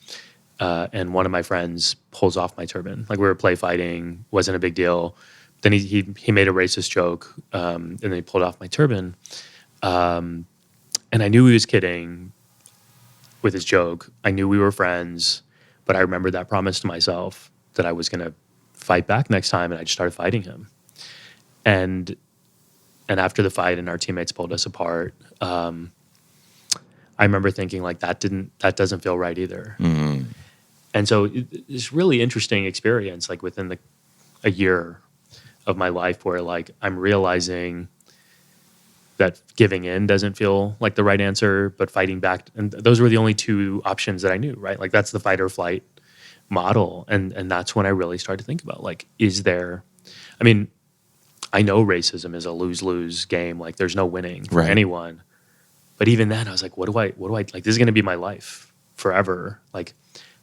and one of my friends pulls off my turban. Like, we were play fighting, wasn't a big deal. Then he made a racist joke, and then he pulled off my turban. And I knew he was kidding with his joke. I knew we were friends, but I remembered that promise to myself that I was going to fight back next time, and I just started fighting him. And after the fight and our teammates pulled us apart, I remember thinking, like, that doesn't feel right either. Mm-hmm. And so it's really interesting experience, like, within a year of my life, where, like, I'm realizing that giving in doesn't feel like the right answer, but fighting back, and those were the only two options that I knew, right? Like, that's the fight or flight model. And that's when I really started to think about, like, is there, I know racism is a lose-lose game. Like there's no winning for Right. anyone. But even then I was like, what do I like, this is going to be my life forever. Like,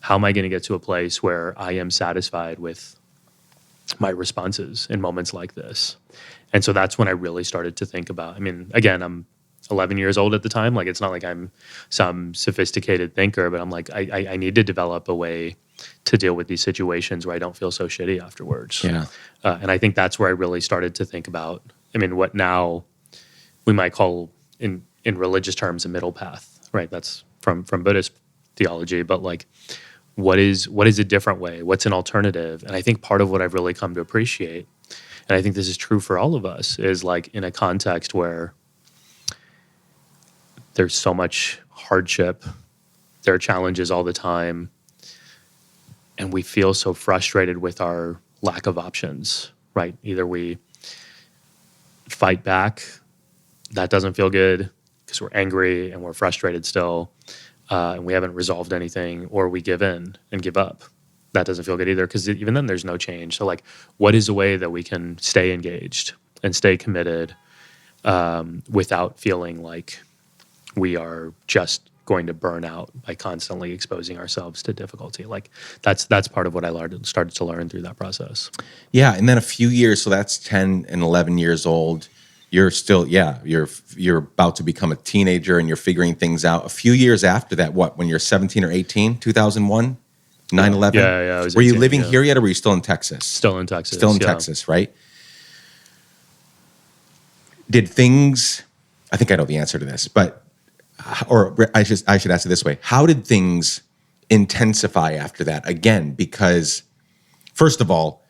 how am I going to get to a place where I am satisfied with my responses in moments like this? And so that's when I really started to think about, I mean, again, I'm 11 years old at the time. Like, it's not like I'm some sophisticated thinker, but I'm like, I need to develop a way to deal with these situations where I don't feel so shitty afterwards. Yeah. And I think that's where I really started to think about, I mean, what now we might call in religious terms a middle path, right? That's from Buddhist theology, but like, what is a different way? What's an alternative? And I think part of what I've really come to appreciate, and I think this is true for all of us, is like in a context where there's so much hardship, there are challenges all the time, and we feel so frustrated with our lack of options, right? Either we fight back, that doesn't feel good because we're angry and we're frustrated still, and we haven't resolved anything, or we give in and give up. That doesn't feel good either because even then there's no change. So like, what is a way that we can stay engaged and stay committed without feeling like we are just going to burn out by constantly exposing ourselves to difficulty? Like that's part of what I started to learn through that process. Yeah, and then a few years, so that's 10 and 11 years old. You're still, you're about to become a teenager and you're figuring things out. A few years after that, when you're 17 or 18, 2001, 9/11? Yeah. I was were you 18, living yeah. here yet, or were you still in Texas? Still in Texas. Still in yeah. Texas, right? Did things, I think I know the answer to this, but, or I should ask it this way. How did things intensify after that? Again, because first of all,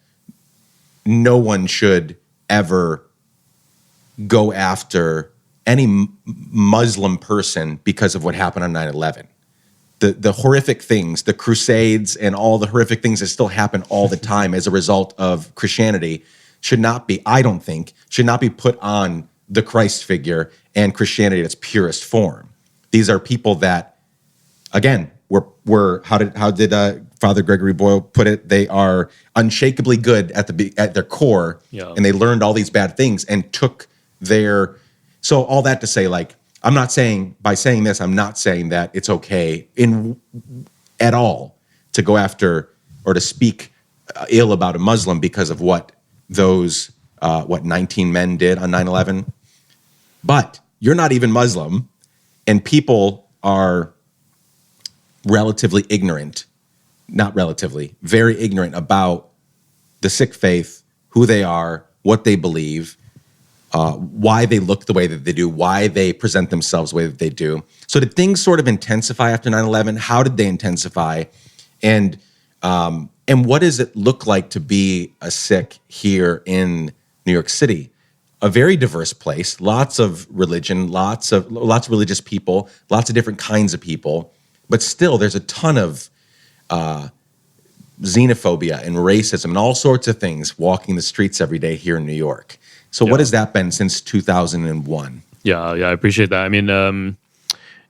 no one should ever go after any Muslim person because of what happened on 9/11. The horrific things, the Crusades and all the horrific things that still happen all the time as a result of Christianity should not be, I don't think, should not be put on the Christ figure and Christianity in its purest form. These are people that, again, were how did Father Gregory Boyle put it? They are unshakably good at their core, and they learned all these bad things and took their. So all that to say, like, I'm not saying, by saying this, I'm not saying that it's okay at all to go after or to speak ill about a Muslim because of what those 19 men did on 9/11. But you're not even Muslim, and people are relatively ignorant, not relatively, very ignorant about the Sikh faith, who they are, what they believe, why they look the way that they do, why they present themselves the way that they do. So did things sort of intensify after 9/11? How did they intensify? And what does it look like to be a Sikh here in New York City? A very diverse place, lots of religion, lots of religious people, lots of different kinds of people, but still there's a ton of xenophobia and racism and all sorts of things walking the streets every day here in New York. So what has that been since 2001? Yeah, I appreciate that. I mean,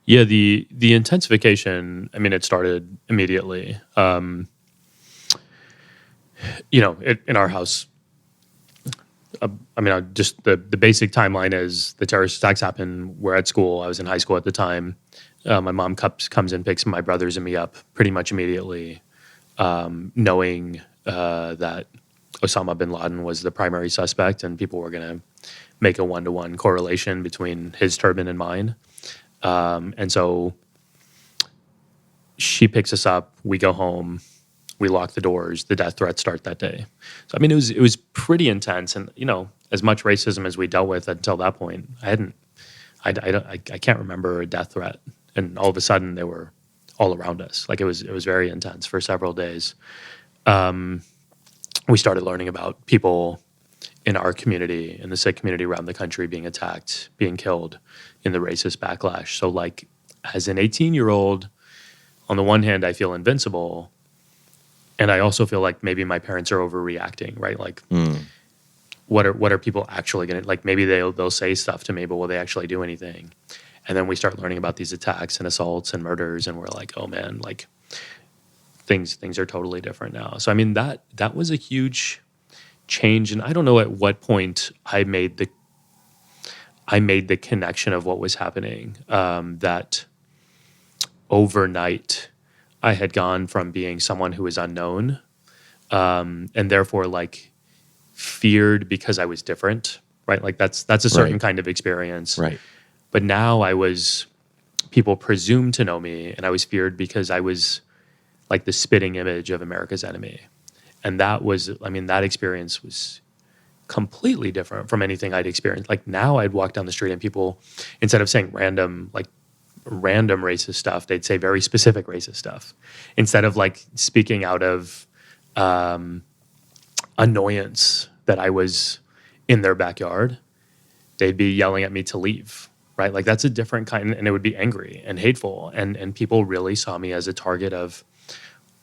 the intensification, I mean, it started immediately. In our house, just the basic timeline is the terrorist attacks happened. We're at school. I was in high school at the time. My mom comes and picks my brothers and me up pretty much immediately, knowing that Osama bin Laden was the primary suspect, and people were going to make a one-to-one correlation between his turban and mine. And so she picks us up. We go home. We lock the doors. The death threats start that day. So I mean, it was pretty intense, and as much racism as we dealt with until that point, I can't remember a death threat, and all of a sudden they were all around us. Like it was very intense for several days. We started learning about people in our community, in the Sikh community around the country, being attacked, being killed in the racist backlash. So like as an 18-year-old, on the one hand, I feel invincible. And I also feel like maybe my parents are overreacting, right? Like, what are people actually going to, like, maybe they'll say stuff to me, but will they actually do anything? And then we start learning about these attacks and assaults and murders, and we're like, oh man, like things are totally different now. So I mean, that was a huge change. And I don't know at what point I made the connection of what was happening, that overnight I had gone from being someone who was unknown, and therefore like feared because I was different, right? Like that's a certain kind of experience. Right. But now people presumed to know me, and I was feared because I was like the spitting image of America's enemy. And that experience was completely different from anything I'd experienced. Like now I'd walk down the street and people, instead of saying random racist stuff, they'd say very specific racist stuff. Instead of like speaking out of annoyance that I was in their backyard, they'd be yelling at me to leave, right? Like that's a different kind, and it would be angry and hateful. And people really saw me as a target of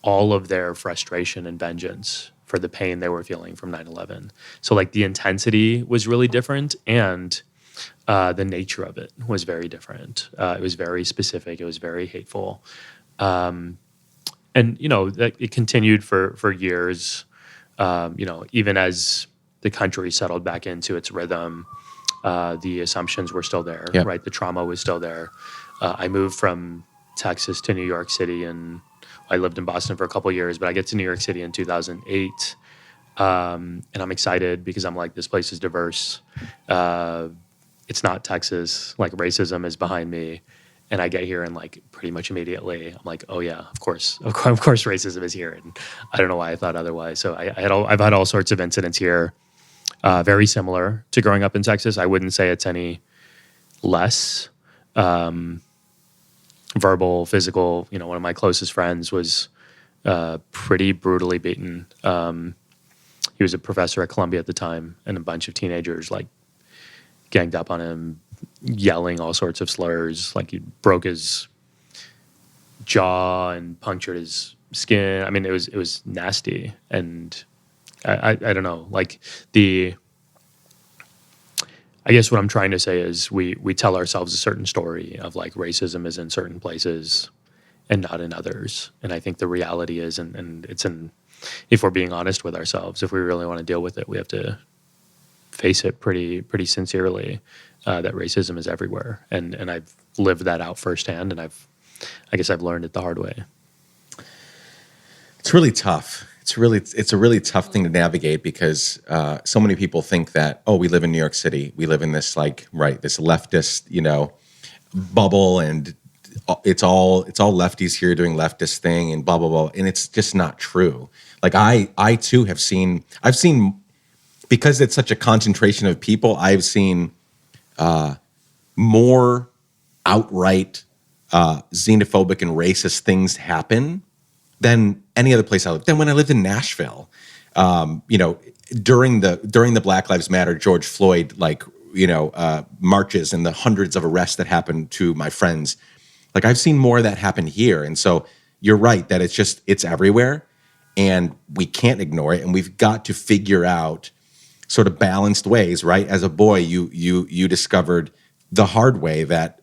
all of their frustration and vengeance for the pain they were feeling from 9/11. So like the intensity was really different, and the nature of it was very different. It was very specific. It was very hateful. And, that it continued for years, even as the country settled back into its rhythm, the assumptions were still there, right? The trauma was still there. I moved from Texas to New York City, and I lived in Boston for a couple of years, but I get to New York City in 2008. And I'm excited because I'm like, this place is diverse. It's not Texas. Like racism is behind me. And I get here and like pretty much immediately, I'm like, oh yeah, of course racism is here. And I don't know why I thought otherwise. So I've had all sorts of incidents here, very similar to growing up in Texas. I wouldn't say it's any less verbal, physical. One of my closest friends was pretty brutally beaten. He was a professor at Columbia at the time, and a bunch of teenagers like ganged up on him, yelling all sorts of slurs. Like he broke his jaw and punctured his skin. I mean, it was nasty. And I don't know, like I guess what I'm trying to say is we tell ourselves a certain story of like racism is in certain places and not in others. And I think the reality is, and it's if we're being honest with ourselves, if we really want to deal with it, we have to face it pretty sincerely, that racism is everywhere. And I've lived that out firsthand, and I guess I've learned it the hard way. It's really tough. It's a really tough thing to navigate because so many people think that, oh, we live in New York City. We live in this this leftist, bubble, and it's all lefties here doing leftist thing and blah blah blah. And it's just not true. Like I too I've seen, because it's such a concentration of people, I've seen more outright xenophobic and racist things happen than any other place I lived. Then when I lived in Nashville, during the Black Lives Matter, George Floyd, marches and the hundreds of arrests that happened to my friends, like I've seen more of that happen here. And so you're right that it's everywhere, and we can't ignore it, and we've got to figure out sort of balanced ways, right? As a boy, you discovered the hard way that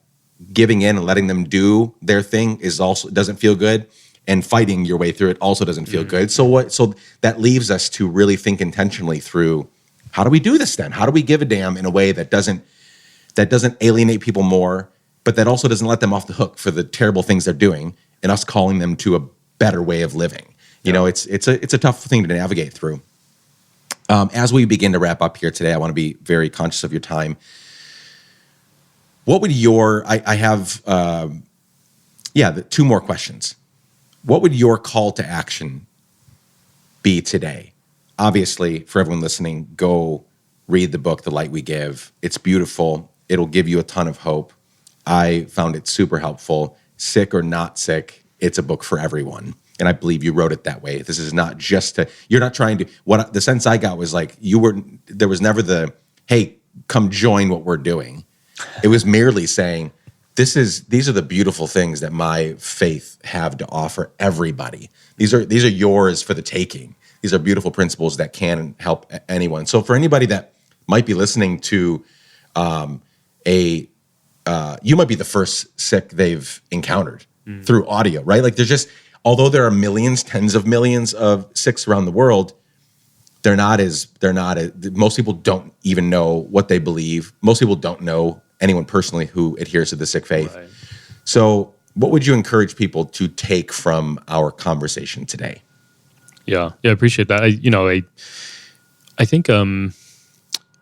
giving in and letting them do their thing doesn't feel good. And fighting your way through it also doesn't feel good. So that leaves us to really think intentionally through, how do we do this then? How do we give a damn in a way that doesn't alienate people more, but that also doesn't let them off the hook for the terrible things they're doing, and us calling them to a better way of living? It's a tough thing to navigate through. As we begin to wrap up here today, I want to be very conscious of your time. What would I have two more questions. What would your call to action be today? Obviously, for everyone listening, go read the book, The Light We Give. It's beautiful. It'll give you a ton of hope. I found it super helpful. Sick or not sick, it's a book for everyone. And I believe you wrote it that way. This is not just you're not trying to, the sense I got was like, there was never the, hey, come join what we're doing. It was merely saying, these are the beautiful things that my faith have to offer everybody. These are yours for the taking. These are beautiful principles that can help anyone. So for anybody that might be listening to you might be the first sick they've encountered through audio, right? Like although there are millions, tens of millions of sicks around the world, most people don't even know what they believe. Most people don't know anyone personally who adheres to the Sikh faith. Right. So what would you encourage people to take from our conversation today? Yeah, I appreciate that. I think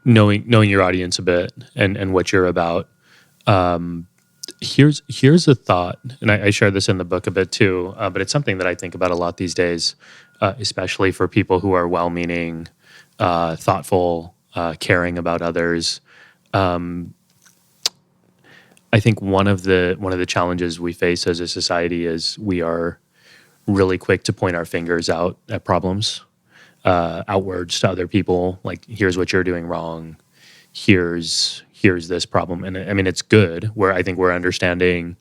knowing your audience a bit and what you're about, here's a thought, and I share this in the book a bit too, but it's something that I think about a lot these days, especially for people who are well-meaning, thoughtful, caring about others. I think one of the challenges we face as a society is we are really quick to point our fingers out at problems, outwards to other people. Like, here's what you're doing wrong. Here's this problem. And I mean, it's good where I think we're understanding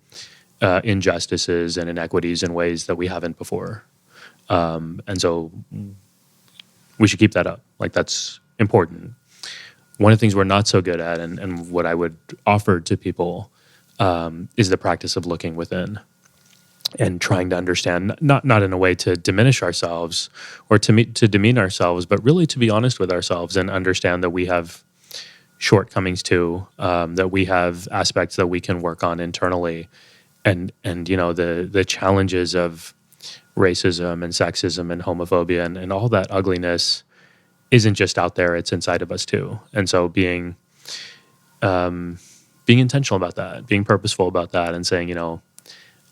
injustices and inequities in ways that we haven't before. And so we should keep that up. Like, that's important. One of the things we're not so good at, and what I would offer to people, is the practice of looking within and trying to understand, not in a way to diminish ourselves or to demean ourselves, but really to be honest with ourselves and understand that we have shortcomings too, that we have aspects that we can work on internally, and the challenges of racism and sexism and homophobia and all that ugliness isn't just out there; it's inside of us too. And so being intentional about that, being purposeful about that, and saying,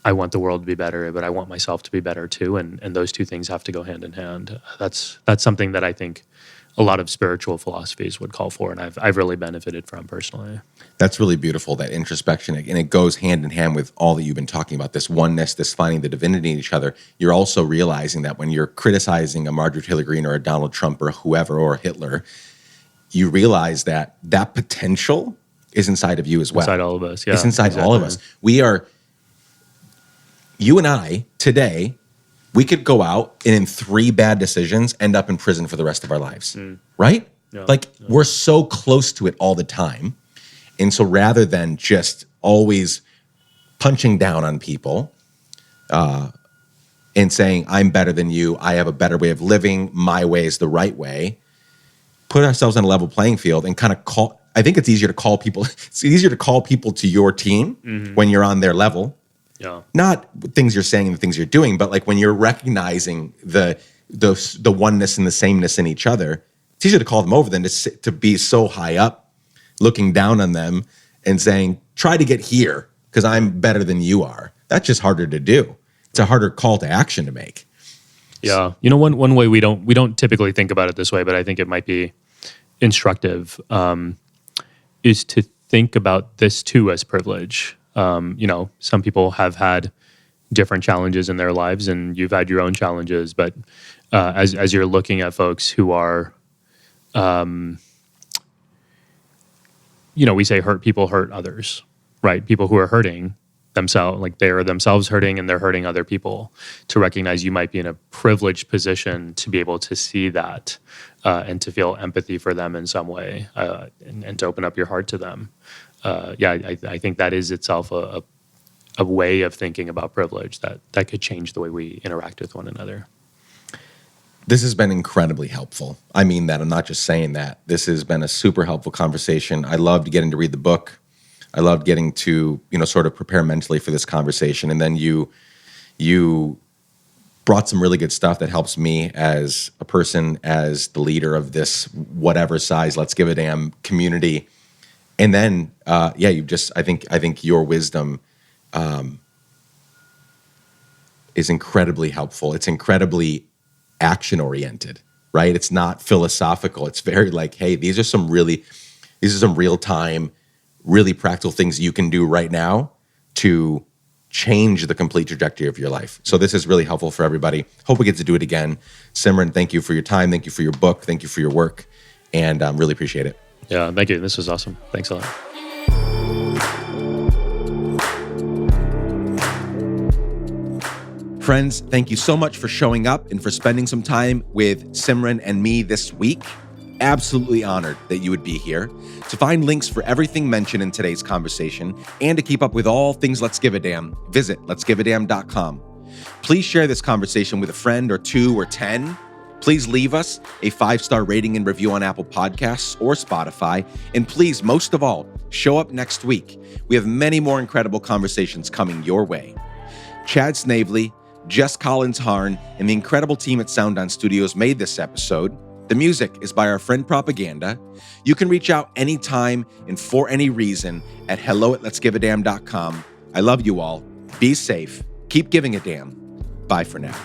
I want the world to be better, but I want myself to be better too, and those two things have to go hand in hand. That's something that I think a lot of spiritual philosophies would call for, and I've really benefited from personally. That's really beautiful, that introspection, and it goes hand in hand with all that you've been talking about, this oneness, this finding the divinity in each other. You're also realizing that when you're criticizing a Marjorie Taylor Greene or a Donald Trump or whoever or Hitler, you realize that potential is inside of you as well. Inside all of us, yeah. It's inside all of us. You and I, today, we could go out and in 3 bad decisions end up in prison for the rest of our lives, right? Yeah, we're so close to it all the time. And so rather than just always punching down on people and saying, I'm better than you, I have a better way of living, my way is the right way, put ourselves on a level playing field and kind of I think it's easier to call people. It's easier to call people to your team when you're on their level. Yeah. Not things you're saying and the things you're doing, but like when you're recognizing the oneness and the sameness in each other, it's easier to call them over than to be so high up, looking down on them and saying, try to get here because I'm better than you are. That's just harder to do. It's a harder call to action to make. Yeah. One way we don't typically think about it this way, but I think it might be instructive, is to think about this too as privilege. Some people have had different challenges in their lives, and you've had your own challenges. But as you're looking at folks who are, we say hurt people hurt others, right? People who are hurting themselves, like they are themselves hurting and they're hurting other people, to recognize you might be in a privileged position to be able to see that and to feel empathy for them in some way and to open up your heart to them. I think that is itself a way of thinking about privilege that could change the way we interact with one another. This has been incredibly helpful. I mean that. I'm not just saying that. This has been a super helpful conversation. I loved getting to read the book. I loved getting to, sort of prepare mentally for this conversation. And then you brought some really good stuff that helps me as a person, as the leader of this whatever size Let's Give a Damn community. And then, you just, I think your wisdom is incredibly helpful. It's incredibly action-oriented, right? It's not philosophical. It's very like, hey, these are some real-time, really practical things you can do right now to change the complete trajectory of your life. So this is really helpful for everybody. Hope we get to do it again. Simran, thank you for your time. Thank you for your book. Thank you for your work. And really appreciate it. Yeah, thank you. This was awesome. Thanks a lot. Friends, thank you so much for showing up and for spending some time with Simran and me this week. Absolutely honored that you would be here. To find links for everything mentioned in today's conversation and to keep up with all things Let's Give a Damn, visit letsgiveadamn.com. Please share this conversation with a friend or 2 or 10 Please leave us a 5-star rating and review on Apple Podcasts or Spotify. And please, most of all, show up next week. We have many more incredible conversations coming your way. Chad Snavely, Jess Collins-Harn, and the incredible team at Sound On Studios made this episode. The music is by our friend Propaganda. You can reach out anytime and for any reason at hello@letsgiveadamn.com. I love you all. Be safe. Keep giving a damn. Bye for now.